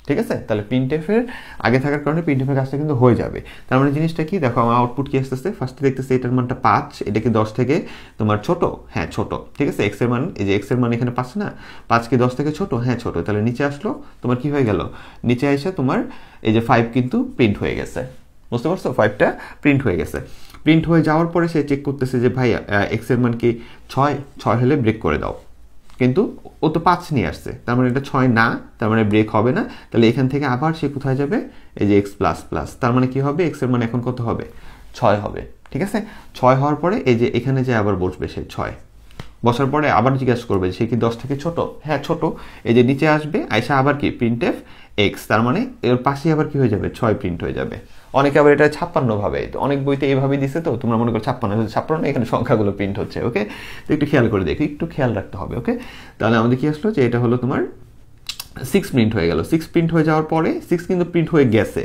ঠিক আছে, তাহলে প্রিন্টএফের আগে থাকার কারণে প্রিন্টএফের কাজটা কিন্তু হয়ে যাবে। তার মানে জিনিসটা কি দেখো, আমার আউটপুট কি আসতেছে, ফার্স্টে দেখতেছে এটার মানটা 5, এটা কি 10 থেকে তোমার ছোট? হ্যাঁ ছোট। ঠিক আছে, এক্স এর মান, এই যে এক্স এর মান এখানে 5 না, 5 কি 10 থেকে ছোট? হ্যাঁ ছোট। তাহলে নিচে আসলো, তোমার কি হয়ে গেল, নিচে এসে তোমার এই যে 5 কিন্তু প্রিন্ট হয়ে গেছে। বুঝতে পারছো, 5টা প্রিন্ট হয়ে গেছে। প্রিন্ট হয়ে যাওয়ার পরে সে চেক করতেছে যে ভাই এক্স এর মান কি 6 হলে ব্রেক করে দাও, কিন্তু ও তো 5 নিয়ে আসছে, তার মানে এটা 6 না, তার মানে ব্রেক হবে না। তাহলে এখান থেকে আবার সে কোথায় যাবে, এই যে এক্স প্লাস প্লাস, তার মানে কি হবে, এক্স এর মান এখন কত হবে, 6 হবে। ঠিক আছে, 6 হওয়ার পরে এই যে এখানে যে আবার বসবে সে 6, বসার পরে আবার জিজ্ঞাসা করবে সে কি 10 থেকে ছোট? হ্যাঁ ছোট। এই যে নিচে আসবে, আইসা আবার কি প্রিন্টএফ এক্স, তার মানে এর পাশে আবার কি হয়ে যাবে, 6 প্রিন্ট হয়ে যাবে। অনেকে আবার এটা 56 ভাবে, অনেক বইতে এইভাবেই দিছে, তো তোমরা মনে করো 56, এখানে সংখ্যাগুলো প্রিন্ট হচ্ছে। ওকে, তো একটু খেয়াল করে দেখি, একটু খেয়াল রাখতে হবে। ওকে, তাহলে আমাদের কি আসলো যে এটা হলো তোমার 6 প্রিন্ট হয়ে গেল। 6 প্রিন্ট হয়ে যাওয়ার পরে 6 কিন্তু প্রিন্ট হয়ে গেছে,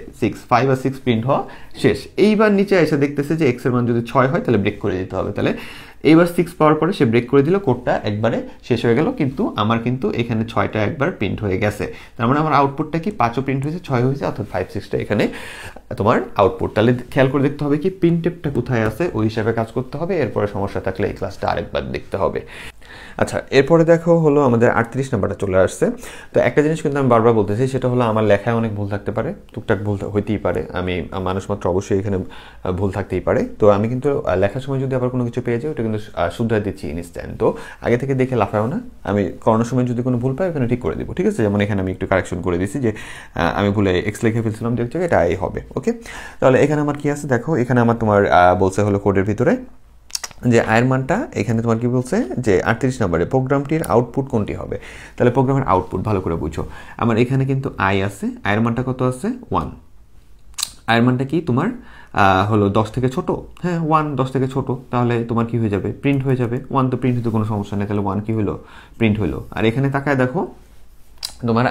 5 আর 6 প্রিন্ট হওয়া শেষ। এইবার নিচে এসে দেখতেছে যে এক্স এর মান যদি 6 হয় তাহলে ব্রেক করে দিতে হবে। তাহলে এইবার 6 পাওয়ার পরে সে ব্রেক করে দিল, কোডটা একবারে শেষ হয়ে গেল, কিন্তু আমার কিন্তু এখানে 6টা একবার প্রিন্ট হয়ে গেছে। তার মানে আমার আউটপুটটা কি 5ও প্রিন্ট হয়েছে, 6 হয়েছে, অর্থাৎ 5 6টা এখানে তোমার আউটপুট। তাহলে খেয়াল করে দেখতে হবে কি প্রিন্টএফটা কোথায় আছে, ওই হিসাবে কাজ করতে হবে। এরপরে সমস্যা থাকলে এই ক্লাসটা আরেকবার দেখতে হবে। আচ্ছা, এরপরে দেখো হলো আমাদের 38 নাম্বারটা চলে আসছে। তো একটা জিনিস কিন্তু আমি বারবার বলতেছি, সেটা হলো আমার লেখায় অনেক ভুল থাকতে পারে, টুকটাক ভুল হইতেই পারে, আমি মানুষ মাত্র, অবশ্যই এখানে ভুল থাকতেই পারে। তো আমি কিন্তু লেখার সময় যদি আবার কোনো কিছু পেয়ে যাই, ওটা কিন্তু শুধরাই দিচ্ছি ইনস্ট্যান্ট। তো আগে থেকে দেখে লাফাও না, আমি করানোর সময় যদি কোনো ভুল পাই ওখানে ঠিক করে দিব। ঠিক আছে, যেমন এখানে আমি একটু কারেকশন করে দিচ্ছি যে আমি ভুলে এক্স লিখে ফেলছিলাম যে জায়গায়, এটা আই হবে। ওকে, তাহলে এখানে আমার কি আছে দেখো, এখানে আমার তোমার বলছে হলো কোডের ভিতরে যে আয়ের মানটা, এখানে তোমার কি বলছে যে 38 নম্বরে প্রোগ্রামটির আউটপুট কোনটি হবে। তাহলে প্রোগ্রামের আউটপুট ভালো করে বুঝো, আমার এখানে কিন্তু আই আছে, আয়ের মানটা কত আছে 1, আয়ের মানটা কি তোমার হলো 10 থেকে ছোট। হ্যাঁ 1 10 থেকে ছোট, তাহলে তোমার কি হয়ে যাবে, প্রিন্ট হয়ে যাবে। 1 তো প্রিন্ট হতে কোনো সমস্যা নেই, তাহলে 1 কি হলো, প্রিন্ট হলো। আর এখানে তাকায় দেখো তোমার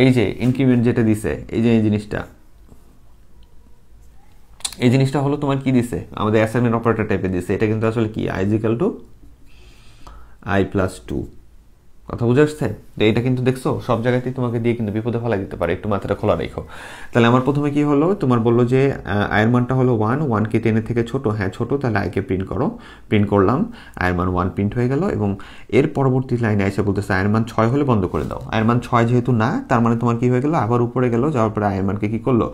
এই যে ইনক্রিমেন্ট যেটা দিছে, এই যে এই জিনিসটা হলো তোমার কি দিছে, আমাদের অ্যাসাইনমেন্ট অপারেটর টাইপে দিছে। এটা কিন্তু আসলে কি, i = i + 2, কথা বুঝে আসছে? এটা কিন্তু দেখছো সব জায়গাতেই তোমাকে দিয়ে কিন্তু বিপদে ফেলা দিতে পারে, একটু মাথাটা খোলা রেখো। তাহলে আমার প্রথমে কি হলো, তোমার বললো যে আয়ের মানটা হলো 1 কি 10 থেকে ছোট? হ্যাঁ ছোট, তাহলে আইকে প্রিন্ট করো। প্রিন্ট করলাম, আয়ের মান 1 প্রিন্ট হয়ে গেল। এবং এর পরবর্তী লাইনে এসে বলতেছে আয়ের মান 6 হলে বন্ধ করে দাও। আয়ের মান 6 যেহেতু না, তার মানে তোমার কি হয়ে গেল, আবার উপরে গেল, যাওয়ার পরে আয়ের মানকে কি করলো,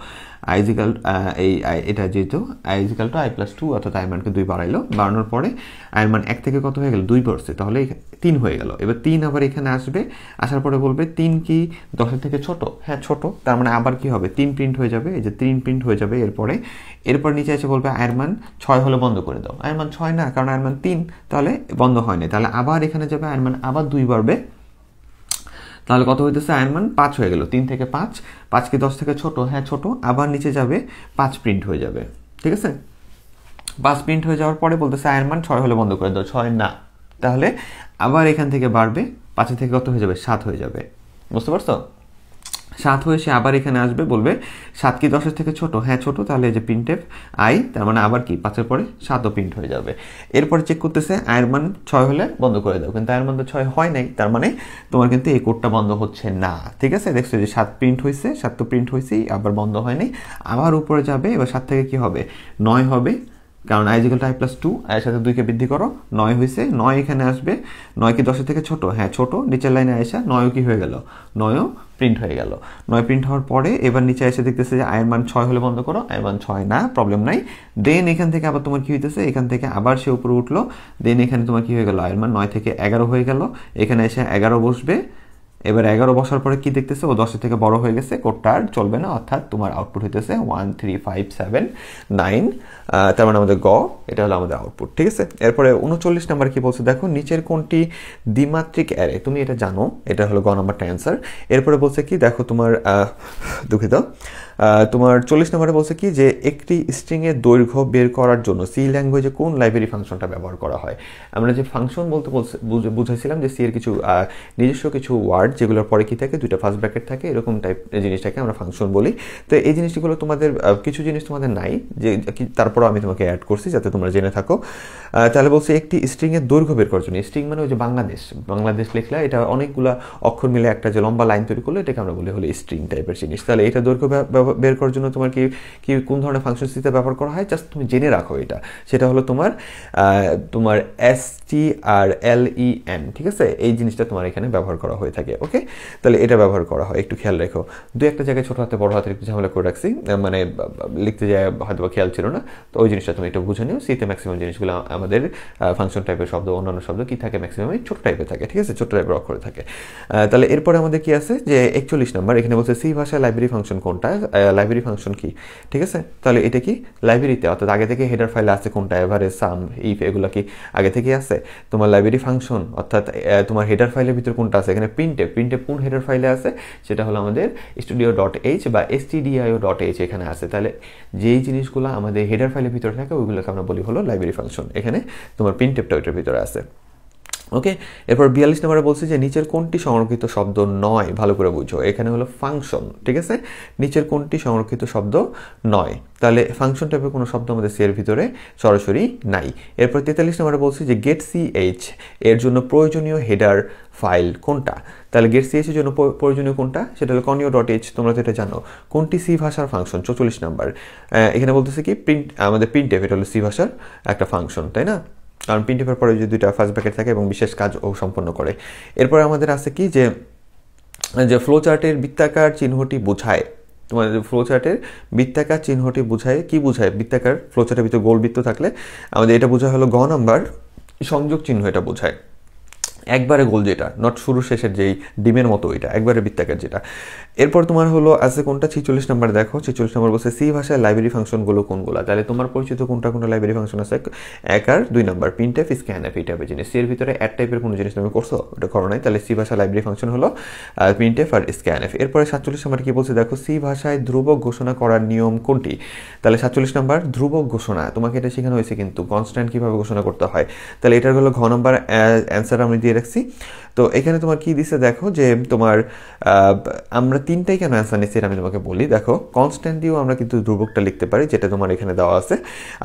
এটা যেহেতু i = i + 2, অর্থাৎ আয়ের মানকে 2 বাড়াইলো। বাড়ানোর পরে আয়ের মান 1 থেকে কত হয়ে গেল, 2 পড়ছে, তাহলে 3 হয়ে গেল। এবার 3 আবার এখানে আসবে, আসার পরে বলবে 3 কি 10 থেকে ছোট? হ্যাঁ ছোট, তার মানে আবার কি হবে, 3 প্রিন্ট হয়ে যাবে, এই যে 3 প্রিন্ট হয়ে যাবে। এরপর নিচে এসে বলবে আয়ের মান 6 হলে বন্ধ করে দাও। আয়ের মান 6 না, কারণ আয়ের মান 3, তাহলে বন্ধ হয় না। তাহলে আবার এখানে যাবে, আয়ের মান আবার 2 বাড়বে, তাহলে কত হইতেছে, আয়ের মান 5 হয়ে গেল। 3 থেকে 5 কি 10 থেকে ছোট? হ্যাঁ ছোট, আবার নিচে যাবে, 5 প্রিন্ট হয়ে যাবে। ঠিক আছে, 5 প্রিন্ট হয়ে যাওয়ার পরে বলতেছে আয়ের মান 6 হলে বন্ধ করে দাও। 6 না, তাহলে আবার এখান থেকে বাড়বে, 5 থেকে কত হয়ে যাবে, 7 হয়ে যাবে। বুঝতে পারছো, 7 হয়ে সে আবার এখানে আসবে, বলবে 7 কি 10 থেকে ছোট? হ্যাঁ ছোট, তাহলে এই যে প্রিন্টএফ আই, তার মানে আবার কি 5 এর পরে 7ও প্রিন্ট হয়ে যাবে। এরপরে চেক করতেছে আয়ের মান 6 হলে বন্ধ করে দাও, কিন্তু আয়ের মান তো 6 হয় নাই, তার মানে তোমার কিন্তু এই কোডটা বন্ধ হচ্ছে না। ঠিক আছে, দেখছো যে 7 প্রিন্ট হয়েছে, 7 তো প্রিন্ট হয়েছেই, আবার বন্ধ হয়নি। আবার উপরে যাবে, এবার 7 থেকে কি হবে, 9 হবে, কারণ i = i + 2, এর সাথে 2কে বৃদ্ধি করো, 9 হয়েছে। 9 এখানে আসবে, 9 কি 10 থেকে ছোট? হ্যাঁ ছোট, নিচের লাইনে আসা 9ও কি হয়ে গেল, 9ও প্রিন্ট হয়ে গেল। 9 প্রিন্ট হওয়ার পরে এবার নিচে এসে দেখতেছে যে আয়ের মান 6 হলে বন্ধ করো। আয়ের মান 6 না, প্রবলেম নাই। দেন এখান থেকে আবার তোমার কি হইতেছে, এখান থেকে আবার সে উপরে উঠলো, দেন এখানে তোমার কি হয়ে গেল, আয়ের মান 9 থেকে 11 হয়ে গেল। এখানে এসে 11 বসবে। এবার 11 বসার পরে কি দেখতেছে, ও 10 থেকে বড় হয়ে গেছে, কোডটা আর চলবে না, অর্থাৎ তোমার আউটপুট হইতেছে 1 3 5 7 9, তার মানে আমাদের এটা হলো আমাদের আউটপুট। ঠিক আছে, এরপরে 39 নাম্বার কি বলছে দেখো, নিচের কোনটি দ্বিমাত্রিক অ্যারে? তুমি এটা জানো, এটা হলো গ নাম্বারটা অ্যান্সার। এরপরে বলছে কি দেখো, তোমার দুঃখিত, তোমার 40 নম্বরে বলছে কি যে একটি স্ট্রিংয়ের দৈর্ঘ্য বের করার জন্য সি ল্যাঙ্গুয়েজে কোন লাইব্রেরি ফাংশনটা ব্যবহার করা হয়। আমরা যে ফাংশন বলতে বুঝাইছিলাম যে সি এর কিছু নিজস্ব কিছু ওয়ার্ড যেগুলোর পরে কি থাকে, দুইটা ফার্স্ট ব্র্যাকেট থাকে, এরকম টাইপ জিনিসটাকে আমরা ফাংশন বলি। তো এই জিনিসগুলো তোমাদের কিছু জিনিস তোমাদের নাই, যে তারপরও আমি তোমাকে অ্যাড করছি যাতে তোমরা জেনে থাকো। তাহলে বলছে একটি স্ট্রিংয়ের দৈর্ঘ্য বের করার জন্য, স্ট্রিং মানে ওই যে বাংলাদেশ লিখলে এটা অনেকগুলা অক্ষর মিলে একটা যে লম্বা লাইন তৈরি করলে এটাকে আমরা বলি হলো স্ট্রিং টাইপের জিনিস। তাহলে এটা দৈর্ঘ্য বের করার জন্য তোমার কি কোন ধরনের ফাংশন সিতে ব্যবহার করা হয় জাস্ট তুমি জেনে রাখো। এটা সেটা হলো তোমার STRLEN, ঠিক আছে, এই জিনিসটা তোমার এখানে ব্যবহার করা হয়ে থাকে। ওকে, তাহলে এটা ব্যবহার করা হয়, একটু খেয়াল রেখো। দু একটা জায়গায় ছোট হাতে বড় হাতের একটু ঝামেলা করে রাখছি, মানে লিখতে যায় হয়তো খেয়াল ছিল না, তো ওই জিনিসটা তুমি একটু বুঝে নিও। সিতে ম্যাক্সিমাম জিনিসগুলো আমাদের ফাংশন টাইপের শব্দ, অন্যান্য শব্দ কি থাকে ম্যাক্সিমাম ছোট টাইপের থাকে, ঠিক আছে, ছোট টাইপের অক্ষরে থাকে। তাহলে এরপরে আমাদের কি আছে যে 41 নম্বর, এখানে বলছে সি ভাষায় লাইব্রেরি ফাংশন কোনটা, লাইব্রেরি ফাংশন কি, ঠিক আছে। তাহলে এটা কি লাইব্রেরিতে, অর্থাৎ আগে থেকে হেডার ফাইলে আছে কোনটা, এভারেজ, সাম, ইফ, এগুলো কি আগে থেকে আছে। তোমার লাইব্রেরি ফাংশন অর্থাৎ তোমার হেডার ফাইলের ভিতরে কোনটা আছে, এখানে প্রিন্টে কোন হেডার ফাইলে আছে, সেটা হলো আমাদের studio.h বা stdio.h এখানে আছে। তাহলে যেই জিনিসগুলো আমাদের হেডার ফাইলের ভিতরে থাকে ওইগুলোকে আমরা বলি হলো লাইব্রেরি ফাংশন। এখানে তোমার প্রিন্টটা ওইটার ভিতরে আছে। ওকে, এরপর 42 নম্বরে বলছি যে নিচের কোনটি সংরক্ষিত শব্দ নয়, ভালো করে বুঝো। এখানে হলো ফাংশন, ঠিক আছে, নিচের কোনটি সংরক্ষিত শব্দ নয়। তাহলে ফাংশন টাইপের কোনো শব্দ আমাদের সি এর ভিতরে সরাসরি নাই। এরপর 43 নম্বরে বলছি যে গেট CH এর জন্য প্রয়োজনীয় হেডার ফাইল কোনটা। তাহলে গেট CH এর জন্য প্রয়োজনীয় কোনটা, সেটা হলো conio.h, তোমরা তো এটা জানো। কোনটি সি ভাষার ফাংশন, 44 নম্বর। এখানে বলতেছে কি আমাদের প্রিন্টএফ, এটা হলো সি ভাষার একটা ফাংশন, তাই না, কারণ প্রিন্টএফের পরে যে দুইটা ফার্স্ট ব্র্যাকেট থাকে এবং বিশেষ কাজ ও সম্পন্ন করে। এরপর আমাদের আছে কি যে ফ্লো চার্টের বৃত্তাকার চিহ্নটি বোঝায়, তোমাদের ফ্লো চার্টের বৃত্তাকার চিহ্নটি বোঝায় কি বোঝায়, বৃত্তাকার ফ্লো চার্টের ভিতরে গোল বৃত্ত থাকলে আমাদের এটা বোঝায় হলো গ নাম্বার সংযোগ চিহ্ন, এটা বোঝায় একবারে গোল, যেটা নট শুরু শেষের যেই ডিমের মতো, এটা একবারে বৃত্তাকার যেটা। এরপর তোমার হলো আছে কোনটা, 46 নম্বর দেখো। 46 নম্বর বলছে সি ভাষায় লাইব্রেরি ফাংশনগুলো কোনগুলো। তাহলে তোমার পরিচিত কোনটা লাইব্রেরি ফাংশন আছে, 1 আর 2 নম্বর প্রিন্টএফ, স্ক্যানএফ, এই টাইপের জিনিস। সি এর ভিতরে অ্যাড টাইপের কোনো জিনিস তুমি করছো, ওটা করো নাই, তাহলে সি ভাষা লাইব্রেরি ফাংশন হলো প্রিন্টএফ আর স্ক্যানএফ। এরপরে 47 নম্বর কি বলছে দেখো, সি ভাষায় ধ্রুবক ঘোষণা করার নিয়ম কোনটি। তাহলে 47 নম্বর ধ্রুবক ঘোষণা, তোমাকে এটা শেখানো হয়েছে কিন্তু কনস্ট্যান্ট কিভাবে ঘোষণা করতে হয়। তাহলে এটার হলো ঘ নম্বর অ্যান্সার আমি দিয়ে রাখছি। তো এখানে তোমার কি দিছে দেখো, যে তোমার আমরা তিনটাই কেন অ্যান্সার নিচ্ছি আমি তোমাকে বলি। দেখো কনস্ট্যান্ট দিয়েও আমরা কিন্তু ধ্রুবকটা লিখতে পারি, যেটা তোমার এখানে দেওয়া আছে।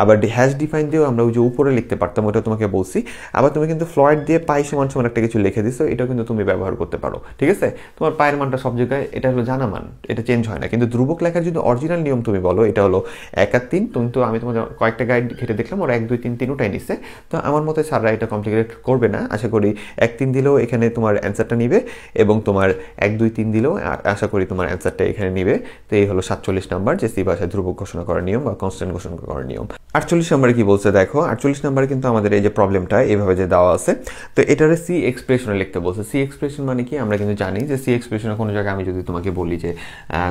আবার হ্যাশ ডিফাইন দিয়েও আমরা ওই যে উপরে লিখতে পারতাম, ওটা তোমাকে বলছি। আবার তুমি কিন্তু ফ্লয়েড দিয়ে পাই সমান সমান একটা কিছু লিখে দিছো, এটাও কিন্তু তুমি ব্যবহার করতে পারো, ঠিক আছে। তোমার পায়ের মানটা সব জায়গায় এটা হলো জানা মান, এটা চেঞ্জ হয় না। কিন্তু ধ্রুবক লেখার যদি অরিজিনাল নিয়ম তুমি বলো, এটা হলো 1 আর 3। তুমি তো আমি তোমাদের কয়েকটা গাইড ঘেটে দেখলাম, ওরা 1 2 3 তিনটাই নিচ্ছে। তো আমার মতে স্যাররা এটা কমপ্লিকেট করবে না, আশা করি 1 3 দিলেও এখানে তোমার অ্যান্সারটা নিবে, এবং তোমার 1 2 3 দিলেও আশা করি তোমার অ্যান্সারটা এখানে নিবে। তো এই হলো 47 নাম্বার, যে সি ভাষায় ধ্রুবক ঘোষণা করার নিয়ম বা কনস্ট্যান্ট ঘোষণা করার নিয়ম। 48 নম্বরে কি বলছে দেখো, 48 নম্বরে কিন্তু আমাদের এই যে প্রবলেমটা এইভাবে যে দেওয়া আছে, তো এটারে সি এক্সপ্রেশনে লিখতে বলছে। সি এক্সপ্রেশন মানে কি, আমরা কিন্তু জানি যে সি এক্সপ্রেশনে কোনো জায়গায় আমি যদি তোমাকে বলি যে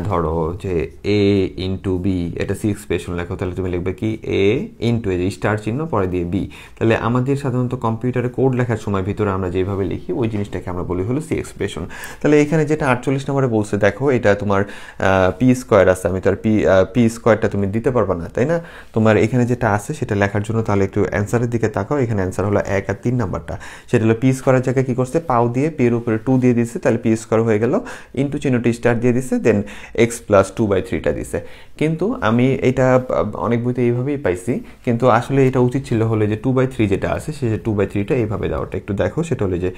ধরো যে a ইন্টু বি, এটা সি এক্সপ্রেশন লেখো, তাহলে তুমি লিখবে কি a ইন্টু এই যে স্টার চিহ্ন পরে দিয়ে বি। তাহলে আমাদের সাধারণত কম্পিউটারে কোড লেখার সময় ভিতরে আমরা যেভাবে লিখি ওই জিনিসটাকে আমরা বলি হলো সি এক্সপ্রেশন। তাহলে এখানে যেটা 48 নম্বরে বলছে দেখো, এটা তোমার পি স্কোয়ার আছে, আমি তার পি স্কোয়ারটা তুমি দিতে পারবা না, তাই না। তোমার এখানে যেটা আছে সেটা লেখার জন্য তাহলে একটু অ্যান্সারের দিকে তাকাও। এখানে অ্যান্সার হলো 1 আর 3 নাম্বারটা, সেটা হলো পি স্কোয়ারের জায়গায় কি করছে, পাও দিয়ে পি এর উপরে 2 দিয়ে দিচ্ছে, তাহলে পি স্কোয়ার হয়ে গেল, ইন্টু চিহ্নটি স্টার দিয়ে দিচ্ছে, দেন এক্স প্লাস 2/3টা দিছে। কিন্তু আমি এটা অনেক বইতে এইভাবেই পাইছি, কিন্তু আসলে এটা উচিত ছিল হলে যে 2/3 যেটা আছে সে 2/3টা এইভাবে দেওয়াটা, একটু দেখো, সেটা হলো যে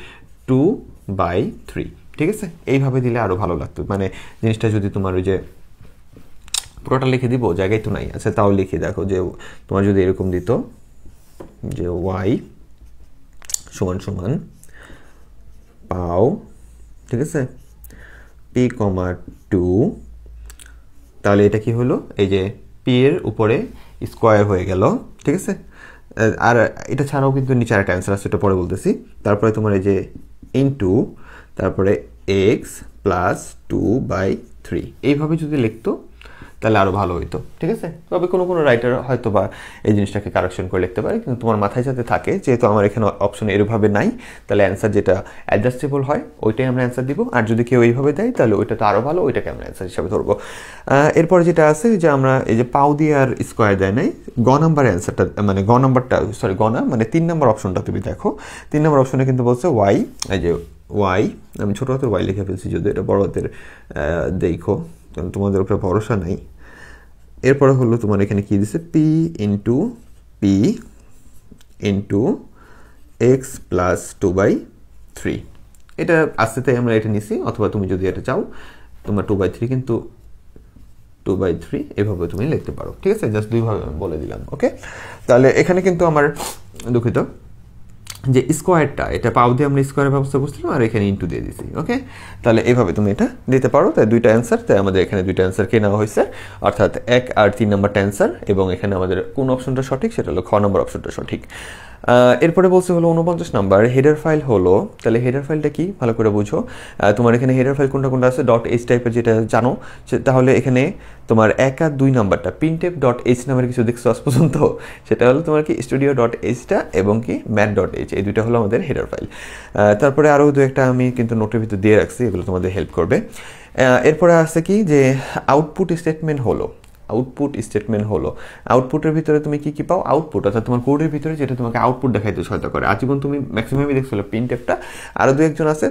2/3, ঠিক আছে, এইভাবে দিলে আরো ভালো লাগতো। মানে জিনিসটা যদি তোমার ওই যে পুরোটা লিখে দিব, জায়গায় তো নাই, আচ্ছা তাও লিখে দেখো, যে তোমার যদি এরকম দিত যে y সমান সমান পাও, ঠিক আছে, p,2, তাহলে এটা কি হলো, এই যে পি এর উপরে স্কোয়ার হয়ে গেল, ঠিক আছে। আর এটা ছাড়াও কিন্তু নিচে একটা অ্যান্সার আছে, এটা পরে বলতেছি। তারপরে তোমার এই যে ইনটু, তারপরে x প্লাস 2/3, এইভাবে যদি লিখতো তাহলে আরও ভালো হইতো, ঠিক আছে। তবে কোনো কোনো রাইটার হয়তো বা এই জিনিসটাকে কারেকশন করে লিখতে পারে, কিন্তু তোমার মাথায় যাতে থাকে, যেহেতু আমার এখানে অপশন এরভাবে নাই, তাহলে অ্যান্সার যেটা অ্যাডজাস্টেবল হয় ওইটাই আমরা অ্যান্সার দিব। আর যদি কেউ এইভাবে দেয় তাহলে ওইটা তো আরও ভালো, ওইটাকে আমরা অ্যান্সার হিসাবে ধরবো। এরপর যেটা আছে যে আমরা এই যে পাও দিয়ে আর স্কোয়ার দেয় নাই, গ নাম্বার অ্যান্সারটা মানে গ নাম্বারটা সরি গ না মানে 3 নম্বর অপশনটা তুমি দেখো। 3 নম্বর অপশনে কিন্তু বলছে ওয়াই, এই যে ওয়াই, আমি ছোটো হাতের ওয়াই লিখে ফেলছি, যদি এটা বড় হাতের দেখো, কারণ তোমাদের উপরে ভরসা নাই। এরপরে হলো তোমার এখানে কি দিছে, পি ইন্টু এক্স প্লাস 2/3। এটা আসতে তাই আমরা এটা নিছি, অথবা তুমি যদি এটা চাও তোমার 2/3 কিন্তু 2/3 এভাবে তুমি লিখতে পারো, ঠিক আছে। জাস্ট দুইভাবে আমি বলে দিলাম, ওকে। তাহলে এখানে কিন্তু আমার দুঃখিত যে স্কোয়ারটা, এটা পাও দিয়ে আমরা স্কোয়ারের ব্যবস্থা করছিলাম, আর এখানে ইন্টু দিয়ে দিছি, ওকে। তাহলে এইভাবে তুমি এটা দিতে পারো। তাই দুইটা অ্যান্সার, তাই আমাদের এখানে দুইটা অ্যান্সার কে নেওয়া হয়েছে, অর্থাৎ 1 আর 3 নম্বরটা অ্যান্সার, এবং এখানে আমাদের কোন অপশনটা সঠিক সেটা হলো খ নম্বর অপশনটা সঠিক। এরপরে বলছে হলো 49 নাম্বার হেডার ফাইল হলো, তাহলে হেডার ফাইলটা কি ভালো করে বুঝো। তোমার এখানে হেডার ফাইল কোনটা কোনটা আছে, .h টাইপের যেটা জানো, তাহলে এখানে তোমার 1 আর 2 নাম্বারটা printf.h নামের কিছু দেখছো আজ পর্যন্ত, সেটা হলো তোমার কি studio.h এবং কি math.h, এই দুইটা হলো আমাদের হেডার ফাইল। তারপরে আরও দু একটা আমি কিন্তু নোটের ভিতর দিয়ে রাখছি, এগুলো তোমাদের হেল্প করবে। এরপরে আছে কি যে আউটপুট স্টেটমেন্ট হলো, আউটপুটের ভিতরে তুমি কি পাও, আউটপুট অর্থাৎ তোমার কোডের ভিতরে যেটা তোমাকে আউটপুট দেখাইতে সহায়তা করে। আজীবন তুমি ম্যাক্সিমামই দেখছিল প্রিন্টএফটা, আরও দু একজন আছে,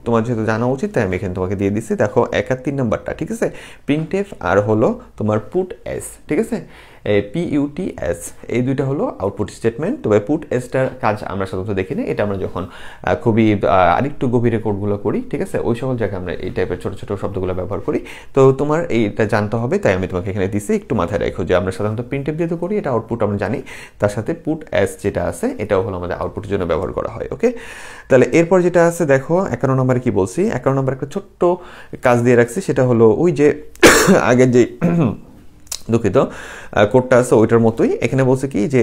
তোমার যেহেতু জানা উচিত তাই আমি এখানে তোমাকে দিয়ে দিচ্ছি। দেখো 1 আর 3 নাম্বারটা, ঠিক আছে, প্রিন্টএফ আর হলো তোমার পুট এস, ঠিক আছে, PUTS, এই দুইটা হলো আউটপুট স্টেটমেন্ট। তবে পুট এসটার কাজ আমরা সাধারণত দেখি না, এটা আমরা যখন খুবই আরেকটু গভীরে কোডগুলো করি, ঠিক আছে, ওই সকল জায়গায় আমরা এই টাইপের ছোটো ছোটো শব্দগুলো ব্যবহার করি। তো তোমার এইটা জানতে হবে, তাই আমি তোমাকে এখানে দিচ্ছি, একটু মাথায় রাখো যে আমরা সাধারণত প্রিন্টএফ দিয়ে তো করি, এটা আউটপুট আমরা জানি, তার সাথে পুট এস যেটা আছে এটাও হলো আমাদের আউটপুটের জন্য ব্যবহার করা হয়, ওকে। তাহলে এরপর যেটা আছে দেখো 51 নম্বরে কি বলছি, 51 নম্বর একটা ছোট্ট কাজ দিয়ে রাখছি, সেটা হলো ওই যে আগের যে দুঃখিত কোডটা আছে ওইটার মতোই। এখানে বলছে কি যে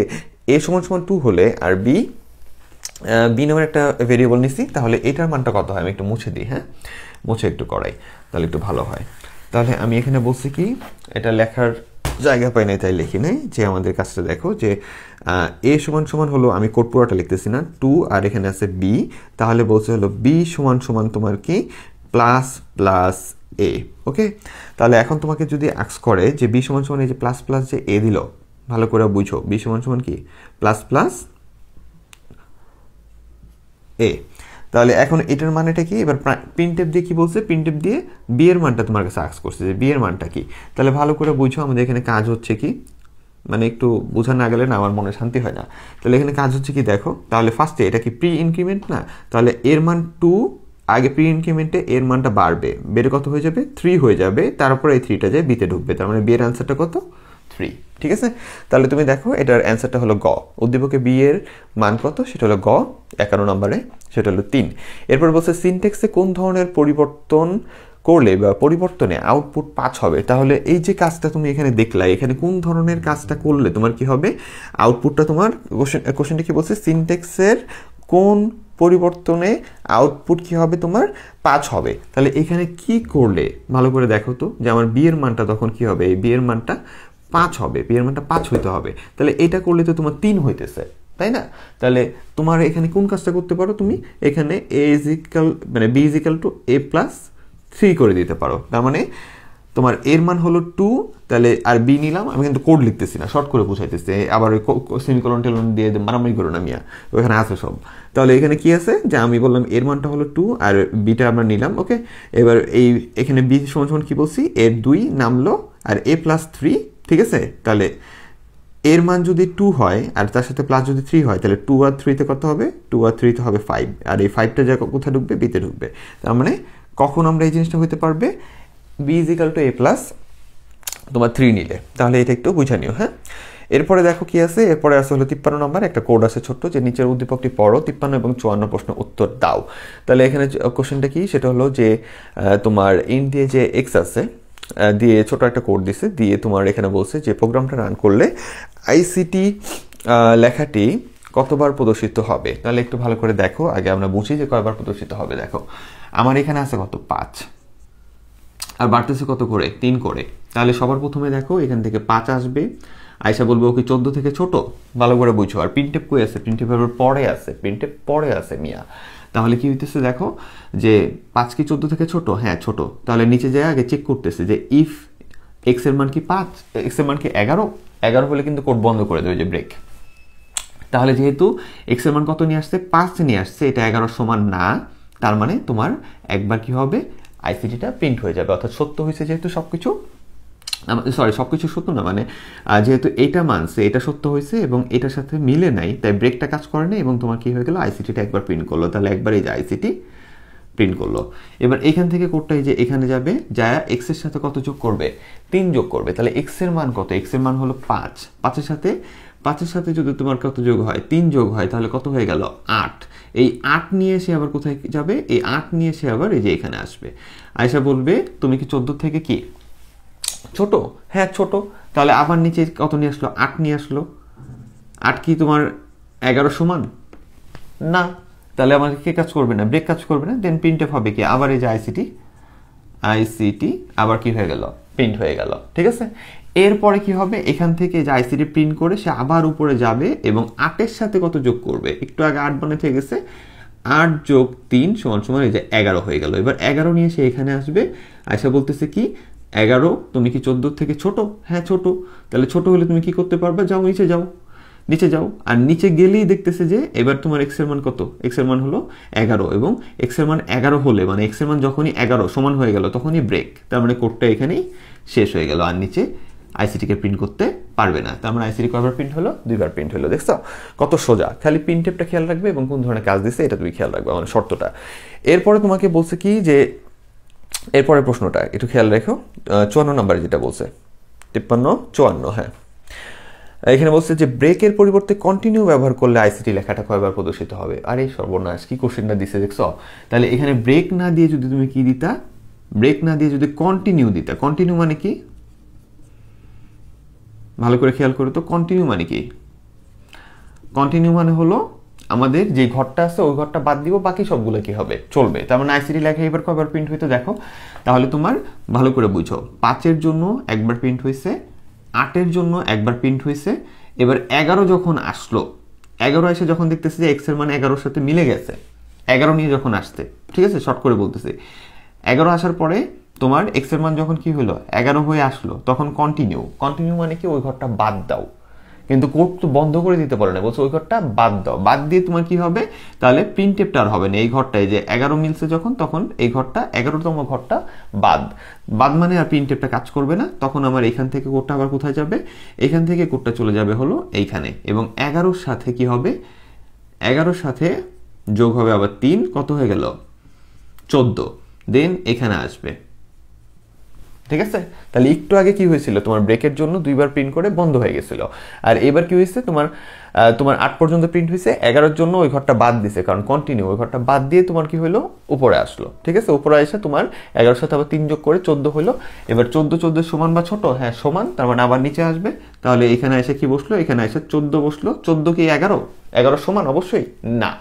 a = 2 হলে আর বি নামের একটা ভেরিয়েবল নিছি, তাহলে এটার মানটা কত হয়, আমি একটু মুছে দিই, হ্যাঁ, মুছে একটু করাই, তাহলে একটু ভালো হয়। তাহলে আমি এখানে বলছি কি, এটা লেখার জায়গা পাই নাই তাই লিখি নাই, যে আমাদের কাজটা দেখো যে a = হলো, আমি কোড পুরোটা লিখতেছি না, 2 আর এখানে আছে b, তাহলে বলছে হলো b = তোমার কি প্লাস প্লাস a, ওকে। তাহলে এখন তোমাকে যদি আস্ক করে যে b = এই যে প্লাস প্লাস যে a দিল, ভালো করে বুঝো, b = কি প্লাস প্লাস a। তাহলে এখন এটার মানেটা কি, এবার প্রিন্টএফ দিয়ে কি বলছে, প্রিন্টএফ দিয়ে b এর মানটা তোমার কাছে আস্ক করছে যে b এর মানটা কি। তাহলে ভালো করে বুঝো আমাদের এখানে কাজ হচ্ছে কি, মানে একটু বোঝা না গেলে না আমার মনে শান্তি হয় না। তাহলে এখানে কাজ হচ্ছে কি দেখো, তাহলে ফার্স্টে এটা কি প্রি ইনক্রিমেন্ট না, তাহলে এর মান 2, আগে প্রি ইনক্রিমেন্টে এর মানটা বাড়বে, বেড়ে কত হয়ে যাবে 3 হয়ে যাবে, তারপরে এই 3টা যায় বিতে ঢুকবে, তার মানে বি এর অ্যান্সারটা কত 3, ঠিক আছে। তাহলে তুমি দেখো এটার অ্যান্সারটা হলো গ, উদ্দীপকে বি এর মান কত সেটা হলো গ 51 নম্বরে, সেটা হলো 3। এরপর বলছে সিনট্যাক্সে কোন ধরনের পরিবর্তন করলে বা পরিবর্তনে আউটপুট 5 হবে। তাহলে এই যে কাজটা তুমি এখানে দেখলা, এখানে কোন ধরনের কাজটা করলে তোমার কি হবে, আউটপুটটা তোমার, কোশ্চেনটা কি বলছে, সিনট্যাক্সের কোন পরিবর্তনে আউটপুট কি হবে তোমার 5 হবে। তাহলে এখানে কি করলে ভালো করে দেখো তো, যে আমার বি এর মানটা তখন কি হবে, এই বি এর মানটা 5 হবে, বি এর মানটা 5 হইতে হবে। তাহলে এটা করলে তো তোমার 3 হইতেছে, তাই না। তাহলে তোমার এখানে কোন কাজটা করতে পারো, তুমি এখানে মানে b = a + 3 করে দিতে পারো। তার মানে তোমার এর মান হলো 2, তাহলে আর বি নিলাম, আমি কিন্তু কোড লিখতেছি না, শর্ট করে বুঝাইতেছি, আবার সেমিকোলন টেলন দিয়ে মারামারি করো না মিয়া, ওখানে আছে সব। তাহলে এখানে কি আছে যে আমি বললাম এর মানটা হলো 2 আর বিটা আমরা নিলাম, ওকে। এবার এখানে বি = কি বলছি, এর 2 নামলো আর a + 3, ঠিক আছে। তাহলে এর মান যদি 2 হয় আর তার সাথে প্লাস যদি 3 হয়, তাহলে 2 আর 3 তে কত হবে, 2 আর 3 তে হবে 5, আর এই 5টা যা কোথায় ঢুকবে, বিতে ঢুকবে। তার মানে কখন আমরা এই জিনিসটা হইতে পারবে, b = a + তোমার 3 নিলে। তাহলে এটা একটু বুঝে নিও, হ্যাঁ। এরপরে দেখো কি আছে, এরপরে আছে হলো 53 নম্বর একটা কোড আছে ছোট্ট, যে নিচের উদ্দীপকটি পড়ো, 53 এবং 54 প্রশ্ন উত্তর দাও। তাহলে এখানে কোশ্চেনটা কি, সেটা হলো যে তোমার ইন দিয়ে যে এক্স আছে দিয়ে ছোট একটা কোড দিছে, দিয়ে তোমার এখানে বলছে যে প্রোগ্রামটা রান করলে আইসিটি লেখাটি কতবার প্রদর্শিত হবে। তাহলে একটু ভালো করে দেখো, আগে আমরা বুঝি যে কয়বার প্রদর্শিত হবে। দেখো আমার এখানে আছে কত 5, আর বাড়তেছে কত করে 3 করে। তাহলে সবার প্রথমে দেখো এখান থেকে 5 আসবে, আয়সা বলবো ওকে 14 থেকে ছোট, ভালো করে বুঝো। আর প্রিন্টএফ কই আছে, প্রিন্টএফ পরে আছে, প্রিন্টএফ পরে আছে মিয়া। তাহলে কি হইতেছে দেখো যে 5 কি 14 থেকে ছোট, হ্যাঁ ছোট। তাহলে নিচে যায় আগে চেক করতেছে যে ইফ এক্স এর মান কি 5, এক্স এর মান কি 11 হলে কিন্তু কোড বন্ধ করে দেবে যে ব্রেক। তাহলে যেহেতু এক্স এর মান কত নিয়ে আসছে 5 নিয়ে আসছে, এটা 11 সমান না, তার মানে তোমার একবার কি হবে আইসিটিটা প্রিন্ট হয়ে যাবে, অর্থাৎ সত্য হয়েছে যেহেতু সবকিছু, সরি সবকিছু সত্য না, মানে যেহেতু এটা মানছে এটা সত্য হয়েছে এবং এটার সাথে মিলে নাই, তাই ব্রেকটা কাজ করে না এবং তোমার কি হয়ে গেল আইসিটিটা একবার প্রিন্ট করলো। তাহলে একবার এই যে আইসিটি প্রিন্ট করলো। এবার এখান থেকে কোডটা এই যে এখানে যাবে, যায় এক্স এর সাথে কত যোগ করবে 3 যোগ করবে। তাহলে এক্স এর মান কত, এক্স এর মান হলো 5, 5 এর সাথে যদি তোমার কত যোগ হয় 3 যোগ হয় তাহলে কত হয়ে গেল 8। এই 8 নিয়ে এসে আবার কোথায় যাবে, এই 8 নিয়ে এসে আবার এই যে এখানে আসবে। আয়সা বলবে তুমি কি 14 থেকে কি ছোট, হ্যাঁ ছোট। তাহলে আবার নিচে কত নিয়ে আসলো 8 নিয়ে আসলো, 8 কি তোমার 11 সমান না, তাহলে আমাকে কে কাজ করবে না, ব্রেক কাজ করবে না। দেন প্রিন্টএফ হবে কি আবার এই যে আইসিটি আবার কি হয়ে গেল প্রিন্ট হয়ে গেল, ঠিক আছে। এরপরে কি হবে, এখান থেকে যে আইসিটি প্রিন্ট করে সে আবার উপরে যাবে এবং 8 এর সাথে কত যোগ করবে, একটু আগে 8 বানাতে হয়ে গেছে, 8 যোগ 3 সমান এই যে 11 হয়ে গেল। এবার 11 নিয়ে সে এখানে আসবে, আয়সা বলতেছে কি 11 তুমি কি 14 থেকে ছোট, হ্যাঁ ছোট। তাহলে ছোট হলে তুমি কি করতে পারবে, যাও নিচে যাও। আর নিচে গেলেই দেখতেছে যে এবার তোমার এক্স এর মান কত, এক্স এর মান হলো 11 এবং এক্স এর মান 11 হলে মানে এক্স এর মান যখনই 11 সমান হয়ে গেল তখনই ব্রেক, তার মানে কোডটা এখানেই শেষ হয়ে গেল। আর নিচে আইসিটিকে প্রিন্ট করতে পারবে না, তার মানে আইসিটি কয়বার প্রিন্ট হলো, 2বার প্রিন্ট হলো। দেখছো কত সোজা, খালি প্রিন্টএফটা খেয়াল রাখবে এবং কোন ধরনের কাজ দিচ্ছে এটা তুমি খেয়াল রাখবে, মানে শর্তটা। এরপরে তোমাকে বলছে কি যে এরপরের প্রশ্নটা একটু খেয়াল রেখো, 54 নম্বরে যেটা বলছে 53 54, হ্যাঁ এখানে বলছে যে ব্রেকের পরিবর্তে কন্টিনিউ ব্যবহার করলে আইসিটি লেখাটা কয়বার প্রদর্শিত হবে। আরে সর্বনাশ, কি কোশ্চেনটা দিছে দেখছো। তাহলে এখানে ব্রেক না দিয়ে যদি তুমি কি দিতা, ব্রেক না দিয়ে যদি কন্টিনিউ দিতা, কন্টিনিউ মানে কি ভালো করে খেয়াল করো তো, কন্টিনিউ মানে কি, কন্টিনিউ মানে হলো আমাদের যে ঘরটা আছে ওই ঘরটা বাদ দিব, বাকি সবগুলো কি হবে চলবে। তার মানে আইসিটি লেখা এবার কয়বার প্রিন্ট হইতো দেখো, তাহলে তোমার ভালো করে বুঝো 5 এর জন্য একবার প্রিন্ট হয়েছে, 8 এর জন্য একবার প্রিন্ট হয়েছে। এবার 11 যখন আসলো, 11 এসে যখন দেখতেছে যে এক্স এর মানে 11-র সাথে মিলে গেছে, 11 নিয়ে যখন আসছে, ঠিক আছে শর্ট করে বলতেছে, 11 আসার পরে তোমার এক্স এর মান যখন কি হলো 11 হয়ে আসলো তখন কন্টিনিউ মানে কি ওই ঘরটা বাদ দাও, কিন্তু কোড তো বন্ধ করে দিতে পারে না, বলছে ওই ঘরটা বাদ দাও, বাদ দিয়ে তোমার কি হবে তাহলে প্রিন্টএফটা আর হবে না। এই ঘরটায় যে 11 মিলছে যখন, তখন এই ঘরটা 11তম ঘরটা বাদ মানে আর প্রিন্টএফটা কাজ করবে না। তখন আমার এখান থেকে কোডটা আবার কোথায় যাবে, এখান থেকে কোডটা চলে যাবে হলো এইখানে এবং 11-র সাথে কি হবে, 11-র সাথে যোগ হবে আবার 3, কত হয়ে গেল 14, দেন এখানে আসবে, ঠিক আছে। তাহলে একটু আগে কি হয়েছিল তোমার ব্রেকের জন্য 2বার প্রিন্ট করে বন্ধ হয়ে গেছিল, আর এবার কি হয়েছে তোমার 8 পর্যন্ত প্রিন্ট হয়েছে, 11-র জন্য ওই ঘরটা বাদ দিছে কারণ কন্টিনিউ, ওই ঘরটা বাদ দিয়ে তোমার কি হলো উপরে আসলো, ঠিক আছে। উপরে এসে তোমার 11-র সাথে আবার 3 যোগ করে 14 হলো। এবার 14 সমান বা ছোট, হ্যাঁ সমান, তার মানে আবার নিচে আসবে। তাহলে এখানে এসে কি বসলো, এখানে এসে 14 বসলো। 14 কি 11 সমান, অবশ্যই না।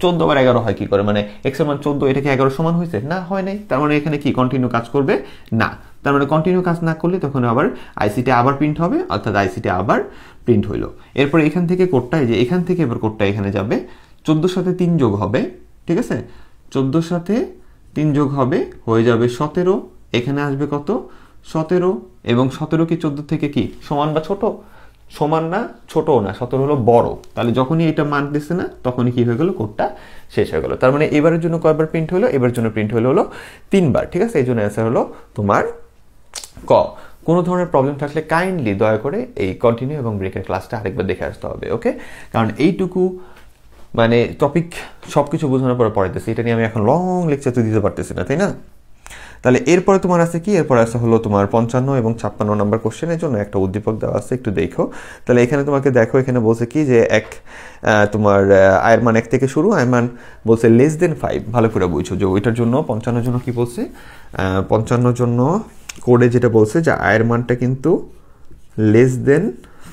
14 আবার 11 হয় কি করে, মানে এক্স এর মান 14, এটা কি 11 সমান হয়েছে না, হয় নাই। তার মানে এখানে কি কন্টিনিউ কাজ করবে না, তার মানে কন্টিনিউ কাজ না করলে তখন আবার আইসিটি আবার প্রিন্ট হবে, অর্থাৎ আইসিটি আবার প্রিন্ট হইলো। এরপর এখান থেকে কোডটা এই যে এখান থেকে এবার কোডটা এখানে যাবে, 14 সাথে 3 যোগ হবে, ঠিক আছে 14 সাথে 3 যোগ হবে, হয়ে যাবে 17, এখানে আসবে কত 17, এবং 17 কি 14 থেকে কি সমান বা ছোট, সমান না ছোটও না, 17 হলো বড়। তাহলে যখনই এটা মান দিচ্ছে না তখনই কি হয়ে গেল, কোডটা শেষ হয়ে গেল। তার মানে এবারের জন্য কয়বার প্রিন্ট হলো, এবারের জন্য প্রিন্ট হলো 3বার, ঠিক আছে। এই জন্য অ্যান্সার হলো তোমার ক। কোনো ধরনের প্রবলেম থাকলে কাইন্ডলি দয়া করে এই কন্টিনিউ এবং ব্রেকের ক্লাসটা আরেকবার দেখে আসতে হবে, ওকে। কারণ এইটুকু মানে টপিক সবকিছু বোঝানোর পরে পড়াইতেছি, এটা নিয়ে আমি এখন লং লেকচার তো দিতে পারতেছি না, তাই না। তাহলে এরপরে তোমার আছে কি, এরপরে আছে হলো তোমার 55 এবং 56 নম্বর কোশ্চেনের জন্য একটা উদ্দীপক দেওয়া আছে, একটু দেখো। তাহলে এখানে তোমাকে দেখো, এখানে বলছে কি যে তোমার আয়ের মান 1 থেকে শুরু, আয়ের মান বলছে লেস দেন 5, ভালো করে বুঝছো যে ওইটার জন্য 55 জন্য কি বলছে, 55 জন্য কোডে যেটা বলছে যে আয়ের মানটা কিন্তু লেস দেন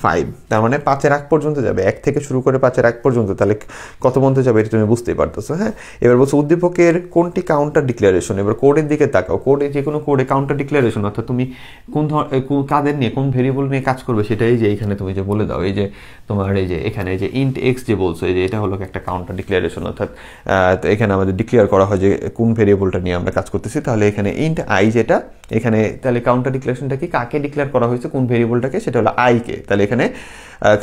5, তার মানে 5-এর আগ পর্যন্ত যাবে, 1 থেকে শুরু করে 5-এর আগ পর্যন্ত, তাহলে কত পর্যন্ত যাবে এটা তুমি বুঝতেই পারতেছো। হ্যাঁ, এবার বলছো উদ্দীপকের কোনটি কাউন্টার ডিক্লারেশন। এবার কোডের দিকে তাকাও, কোডে যে কোনো কোডে কাউন্টার ডিক্লারেশন অর্থাৎ তুমি কাদের নিয়ে কোন ভেরিয়েবল নিয়ে কাজ করবে সেটাই যে এইখানে তুমি যে বলে দাও। এই যে তোমার এই যে এখানে যে ইন্ট এক্স যে বলছো, এই যে এটা হলো একটা কাউন্টার ডিক্লারেশন, অর্থাৎ এখানে আমাদের ডিক্লেয়ার করা হয় যে কোন ভেরিয়েবলটা নিয়ে আমরা কাজ করতেছি। তাহলে এখানে ইন্ট আই যেটা এখানে, তাহলে কাউন্টার ডিক্লারেশনটা কি, কাকে ডিক্লেয়ার করা হয়েছে, কোন ভেরিয়েবলটাকে, সেটা হলো আই কে। তাহলে এখানে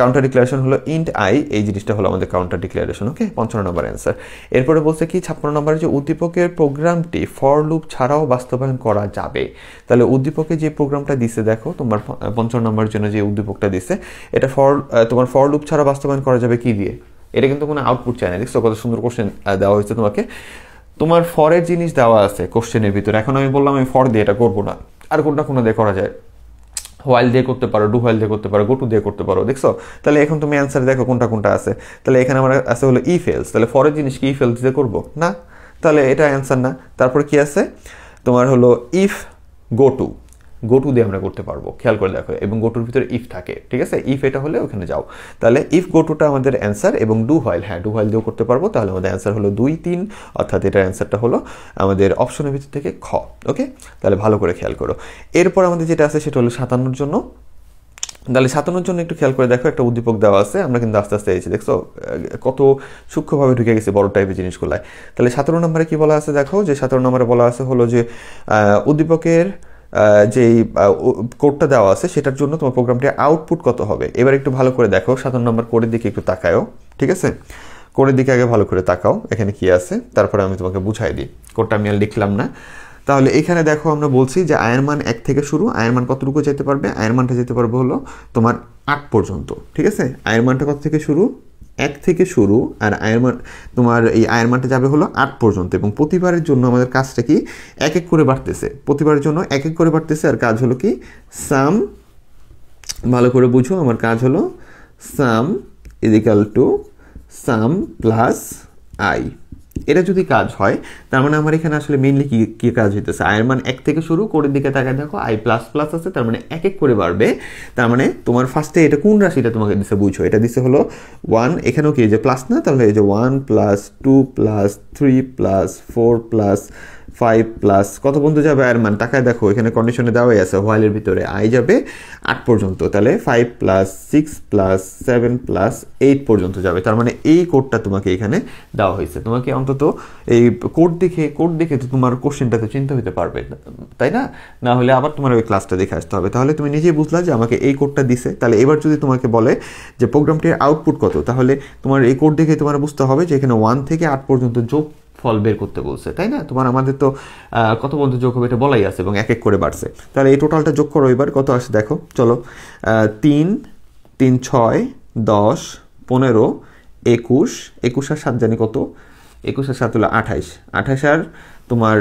কাউন্টার ডিক্লারেশন হলো ইন্ট আই, এই জিনিসটা হলো আমাদের কাউন্টার ডিক্লারেশন। ওকে, 55 নম্বর অ্যান্সার। এরপরে বলছে কি 56 নম্বরে যে উদ্দীপকের প্রোগ্রামটি ফর লুপ ছাড়াও বাস্তবায়ন করা যাবে। তাহলে উদ্দীপকে যে প্রোগ্রামটা দিছে দেখো তোমার 55 নম্বরের জন্য যে উদ্দীপকটা দিছে, এটা তোমার ফর লুপ ছাড়া বাস্তবায়ন করা যাবে কি দিয়ে? এটা কিন্তু কোনো আউটপুট চায় না। দেখছো কত সুন্দর কোশ্চেন দেওয়া হয়েছে তোমাকে, তোমার ফরের জিনিস দেওয়া আছে কোশ্চেনের ভিতরে। এখন আমি বললাম আমি ফর দিয়ে এটা করবো না, আর কোনটা কোনো দিয়ে করা যায়, হোয়াইল দিয়ে করতে পারো, ডু হোয়াইল দিয়ে করতে পারো, গো টু দিয়ে করতে পারো। দেখছো, তাহলে এখন তুমি অ্যান্সার দেখো কোনটা কোনটা আছে। তাহলে এখানে আমার আছে হলো ইফ এলস, তাহলে ফরের জিনিস কি ইফ এলস দিয়ে করবো না, তাহলে এটা অ্যান্সার না। তারপর কি আছে তোমার হলো ইফ গো টু দিয়ে আমরা করতে পারবো, খেয়াল করে দেখো, এবং গো টুর ভিতরে ইফ থাকে, ঠিক আছে, ইফ এটা হলে ওখানে যাও। তাহলে ইফ গো টুটা আমাদের অ্যান্সার, এবং ডু হোয়াইল, হ্যাঁ ডু হোয়াইল দিয়েও করতে পারবো। তাহলে আমাদের অ্যান্সার হলো 2, 3, অর্থাৎ এটার অ্যান্সারটা হলো আমাদের অপশনের ভিতর থেকে খ। ওকে, তাহলে ভালো করে খেয়াল করো। এরপর আমাদের যেটা আছে সেটা হলো 57 জন্য। তাহলে 57 জন্য একটু খেয়াল করে দেখো, একটা উদ্দীপক দেওয়া আছে, আমরা কিন্তু আস্তে আস্তে এসেছি, দেখছো কত সূক্ষ্মভাবে ঢুকে গেছে বড় টাইপের জিনিসগুলায়। তাহলে 17 নম্বরে কি বলা আছে দেখো, যে 17 নম্বরে বলা আছে হলো যে উদ্দীপকের যেই কোডটা দেওয়া আছে সেটার জন্য তোমার প্রোগ্রামটির আউটপুট কত হবে। এবার একটু ভালো করে দেখো 57 নম্বর কোডের দিকে একটু তাকাও, ঠিক আছে, কোডের দিকে আগে ভালো করে তাকাও এখানে কি আছে, তারপরে আমি তোমাকে বুঝাই দিই। কোডটা আমি আর লিখলাম না। তাহলে এখানে দেখো আমরা বলছি যে আয়ের মান 1 থেকে শুরু, আয়ের মান কতটুকু যেতে পারবে, আয়ের মানটা যেতে পারবে হলো তোমার 8 পর্যন্ত, ঠিক আছে। আয়ের মানটা কত থেকে শুরু, 1 থেকে শুরু, আর আয়ের মান তোমার এই আয়ের মানটা যাবে হলো 8 পর্যন্ত। এবং প্রতিবারের জন্য আমাদের কাজটা কি এক এক করে বাড়তেছে, প্রতিবারের জন্য এক এক করে বাড়তেছে। আর কাজ হলো কি সাম, ভালো করে বুঝো, আমার কাজ হলো sum is equal to sum plus I. এটা যদি কাজ হয় তার মানে আমার এখানে আসলে মেইনলি কি কাজ হইতেছে, আয়ের মান 1 থেকে শুরু, কোডের দিকে তাকায় দেখো আই প্লাস প্লাস আছে, তার মানে এক এক করে বাড়বে। তার মানে তোমার ফার্স্টে এটা কোন রাশিটা তোমাকে দিছে বুঝছো, এটা দিছে হলো 1, এখানেও কি যে প্লাস না, তাহলে এই যে 1 plus 2 plus 3 plus 4 plus 5 plus কত পর্যন্ত যাবে আয়ের মান, টাকায় দেখো এখানে কন্ডিশনে দেওয়াই আছে, হোয়াইলের ভিতরে আই যাবে 8 পর্যন্ত, তাহলে 5 প্লাস 6 প্লাস 7 প্লাস 8 পর্যন্ত যাবে। তার মানে এই কোডটা তোমাকে এখানে দেওয়া হয়েছে। তোমাকে অন্তত এই কোড দেখে তো তোমার কোশ্চেনটাতে চিন্তা হতে পারবে, তাই না? না হলে আবার তোমার ওই ক্লাসটা দেখে আসতে হবে। তাহলে তুমি নিজেই বুঝলা যে আমাকে এই কোডটা দিছে। তাহলে এবার যদি তোমাকে বলে যে প্রোগ্রামটির আউটপুট কত, তাহলে তোমার এই কোড দেখে তোমার বুঝতে হবে যে এখানে 1 থেকে 8 পর্যন্ত যোগ ফল বের করতে বলছে, তাই না? তোমার আমাদের তো কত পর্যন্ত যোগ হবে এটা বলাই আছে, এবং এক এক করে বাড়ছে। তাহলে এই টোটালটা যোগ করো, এবার কত আসে দেখো, চলো 3, 3, 6, 10, 15, 21, 21 আর 7 জানি কত, 21 আর 7 হলো 28, 28 আর তোমার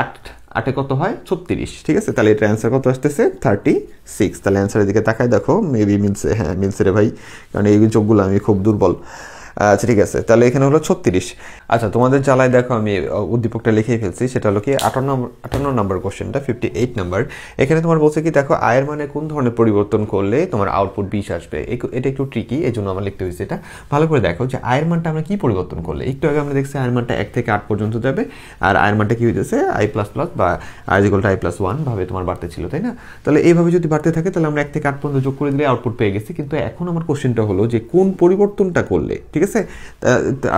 8 কত হয় 36, ঠিক আছে। তাহলে এটার অ্যান্সার কত আসতেছে 36। তাহলে অ্যান্সারের দিকে তাকায় দেখো, মেবি মিলছে, হ্যাঁ মিলছে রে ভাই, কারণ এই যোগগুলো আমি খুব দুর্বল। আচ্ছা ঠিক আছে, তাহলে এখানে হলো 36। আচ্ছা তোমাদের জ্বালায় দেখো আমি উদ্দীপকটা লিখেই ফেলছি, সেটা হলো কি 58 নম্বর কোশ্চেনটা, 58 নাম্বার। এখানে তোমার বলছে কি দেখো আয়ের মানে কোন ধরনের পরিবর্তন করলে তোমার আউটপুট 20 আসবে। এটা একটু ট্রিকি, এই জন্য আমার লিখতে হয়েছে এটা। ভালো করে দেখো যে আয়ের মানটা আমরা কি পরিবর্তন করলে, একটু আগে আমরা দেখছি আয়ের মানটা 1 থেকে 8 পর্যন্ত যাবে, আর আয়ের মানটা কি হইতেছে আই প্লাস প্লাস বা I equal to I plus 1 ভাবে তোমার বাড়তে ছিল, তাই না? তাহলে এইভাবে যদি বাড়তে থাকে তাহলে আমরা 1 থেকে 8 পর্যন্ত যোগ করে দিলে আউটপুট পেয়ে গেছি। কিন্তু এখন আমার কোশ্চেনটা হলো যে কোন পরিবর্তনটা করলে, ঠিক আছে,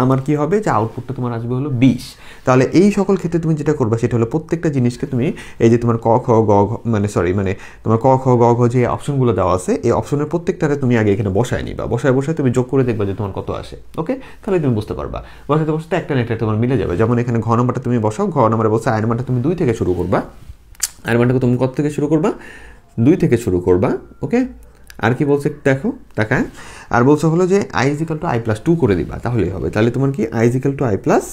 আমার কি হবে যে আউটপুটটা তোমার আসবে হলো 20। তাহলে এই সকল ক্ষেত্রে তুমি যেটা করবা সেটা হলো প্রত্যেকটা জিনিসকে তুমি এই যে তোমার ক খ গ মানে তোমার ক খ গ ঘ যে অপশনগুলো দেওয়া আছে, এই অপশনের প্রত্যেকটারে তুমি আগে এখানে বসায় নিবা, বসায় তুমি যোগ করে দেখবা যে তোমার কত আসে। ওকে, তাহলে তুমি বুঝতে পারবা, বসাতে একটা না একটা তোমার মিলে যাবে। যেমন এখানে ঘ নাম্বারটা তুমি বসাও, ঘ নাম্বারে বলছে আয়ের মানটা তুমি 2 থেকে শুরু করবা, আয়ের মানটা তুমি কত থেকে শুরু করবা, 2 থেকে শুরু করবা। ওকে, আর কি বলছে দেখো টাকায়, আর বলছে হলো যে I equal to I plus 2 করে দিবা, তাহলেই হবে। তাহলে তোমার কি I equal to I plus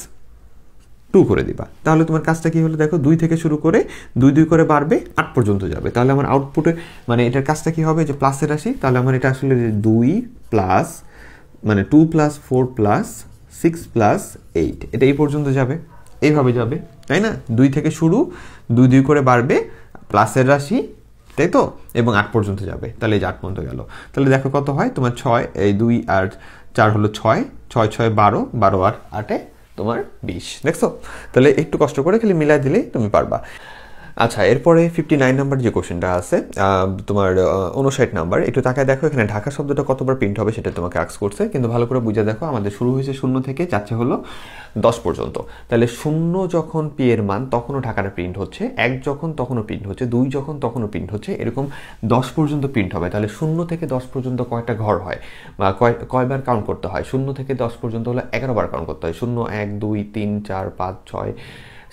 2 করে দিবা, তাহলে তোমার কাজটা কি হলো দেখো, 2 থেকে শুরু করে 2 করে বাড়বে 8 পর্যন্ত যাবে। তাহলে আমার আউটপুটে মানে এটার কাজটা কি হবে যে প্লাসের রাশি, তাহলে আমার এটা আসলে 2 প্লাস মানে 2 প্লাস 4 প্লাস 6 প্লাস 8, এটা এই পর্যন্ত যাবে, এইভাবে যাবে, তাই না? 2 থেকে শুরু, 2 করে বাড়বে, প্লাসের রাশি তাই তো, এবং 8 পর্যন্ত যাবে, তাহলে এই যে 8 পর্যন্ত গেল। তাহলে দেখো কত হয় তোমার 6, এই 2 আর 4 হলো 6, 6 6 12, 12 আর 8 তোমার 20। দেখছো, তাহলে একটু কষ্ট করে খালি মিলাই দিলেই তুমি পারবা। আচ্ছা, এরপরে 59 নাম্বার যে কোশ্চেনটা আছে তোমার 59 নাম্বার, একটু তাকায় দেখো এখানে ঢাকা শব্দটা কতবার প্রিন্ট হবে সেটা তোমাকে আস্ক করছে, কিন্তু ভালো করে বুঝে দেখো আমাদের শুরু হয়েছে 0 থেকে, যাচ্ছে হলো 10 পর্যন্ত। তাহলে 0 যখন পি এর মান তখনও ঢাকাটা প্রিন্ট হচ্ছে, 1 যখন তখনও প্রিন্ট হচ্ছে, 2 যখন তখনও প্রিন্ট হচ্ছে, এরকম 10 পর্যন্ত প্রিন্ট হবে। তাহলে 0 থেকে 10 পর্যন্ত কয়টা ঘর হয় বা কয়বার কাউন্ট করতে হয়? 0 থেকে 10 পর্যন্ত হলো 11 বার কাউন্ট করতে হয়। 0 1 2 3 4 5 6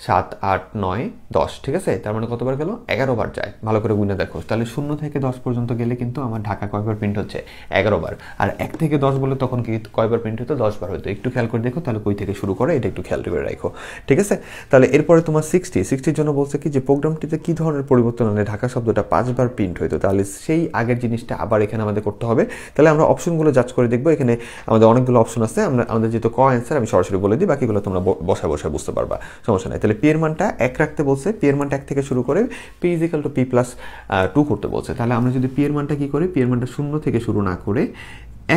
7 8 9 10, ঠিক আছে? তার মানে কতবার গেল? 11 বার যায়। ভালো করে গুণে দেখো, তাহলে 0 থেকে 10 পর্যন্ত গেলে কিন্তু আমার ঢাকা কয়বার প্রিন্ট হচ্ছে? 11 বার। আর 1 থেকে 10 বলে তখন কি কয়বার প্রিন্ট হতো? 10 বার হতো। একটু খেয়াল করে দেখো তাহলে কই থেকে শুরু করে, এটা একটু খেয়াল করে রাখো, ঠিক আছে? তাহলে এরপরে তোমার 60 জন্য বলছে কি যে প্রোগ্রামটিতে কি ধরনের পরিবর্তন আনলে ঢাকা শব্দটা 5 বার প্রিন্ট হইতো? তাহলে সেই আগের জিনিসটা আবার এখানে আমাদের করতে হবে। তাহলে আমরা অপশনগুলো যাচ করে দেখবো। এখানে আমাদের অনেকগুলো অপশন আছে, আমাদের যেহেতু ক অ্যান্সার আমি সরাসরি বলে দিই, বাকিগুলো তোমরা বসায় বুঝতে পারবা, সমস্যা নাই। তাহলে পি এর মানটা 1 রাখতে বলছে, পি এর মানটা 1 থেকে শুরু করে P is equal to P plus 2 করতে বলছে। তাহলে আমরা যদি পি এর মানটা কি করি, পি এর মানটা 0 থেকে শুরু না করে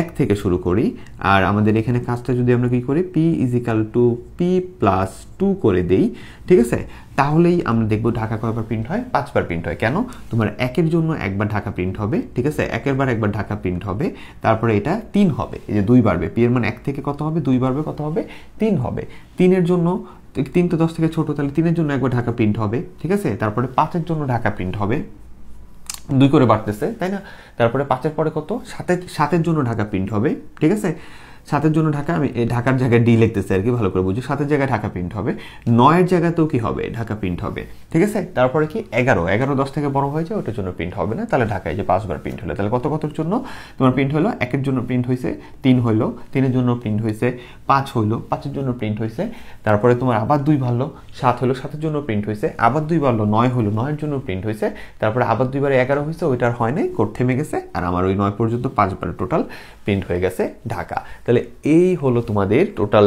1 থেকে শুরু করি, আর আমাদের এখানে কাজটা যদি আমরা কি করি, P is equal to P plus 2 করে দেই, ঠিক আছে? তাহলেই আমরা দেখবো ঢাকা কয়বার প্রিন্ট হয়? 5 বার প্রিন্ট হয়। কেন? তোমার 1 এর জন্য একবার ঢাকা প্রিন্ট হবে, ঠিক আছে? 1 এর বার একবার ঢাকা প্রিন্ট হবে, তারপরে এটা 3 হবে, এই যে 2 বাড়বে, পি এর মান 1 থেকে কত হবে? 2 বাড়বে, কত হবে? 3 হবে। 3 এর জন্য 3 তো 10 থেকে ছোট, তাহলে 3 এর জন্য একবার ঢাকা প্রিন্ট হবে, ঠিক আছে? তারপরে 5 এর জন্য ঢাকা প্রিন্ট হবে, 2 করে বাড়তেছে, তাই না? তারপরে 5 এর পরে কত? 7 জন্য ঢাকা প্রিন্ট হবে, ঠিক আছে? 7 জন্য ঢাকা, আমি ঢাকার জায়গায় ডি লিখতেছি আর কি, ভালো করে বুঝি। 7 জায়গায় ঢাকা প্রিন্ট হবে, 9 জায়গাতেও কি হবে? ঢাকা প্রিন্ট হবে, ঠিক আছে? তারপরে কি 11 10 থেকে বড় হয়ে যায়, ওটার জন্য প্রিন্ট হবে না, তাহলে ঢাকায় যে 5 বার প্রিন্ট হলো। তাহলে কতর জন্য তোমার প্রিন্ট হলো? 1 এর জন্য প্রিন্ট হয়েছে, 3 হইলো, 3 এর জন্য প্রিন্ট হয়েছে, 5 হইলো, 5 এর জন্য প্রিন্ট হয়েছে, তারপরে তোমার আবার 2 বাড়লো, 7 হইলো, 7 এর জন্য প্রিন্ট হয়েছে, আবার 2 বাড়লো, 9 হইলো, 9 এর জন্য প্রিন্ট হয়েছে, তারপরে আবার 2 বারে 11 হয়েছে, ওইটা আর হয় নাই, কোড থেমে গেছে, আর আমার ওই 9 পর্যন্ত 5 বার টোটাল প্রিন্ট হয়ে গেছে ঢাকা। তাহলে এই হলো তোমাদের টোটাল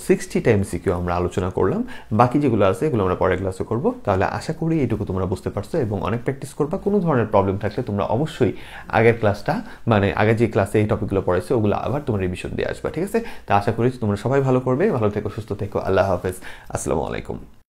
60টা এমসিকিউ আমরা আলোচনা করলাম। বাকি যেগুলো আছে এগুলো আমরা পরের ক্লাসে করব। তাহলে আশা করি এইটুকু তোমরা বুঝতে পারছো এবং অনেক প্র্যাকটিস করবা। কোনো ধরনের প্রবলেম থাকলে তোমরা অবশ্যই আগের ক্লাসটা, মানে আগে যে ক্লাসে এই টপিকগুলো পড়াইছে ওগুলো আবার তোমরা রিভিশন দিয়ে আসবা, ঠিক আছে? তা আশা করি তোমরা সবাই ভালো করবে। ভালো থেকো, সুস্থ থেকো, আল্লাহ হাফেজ, আসসালামু আলাইকুম।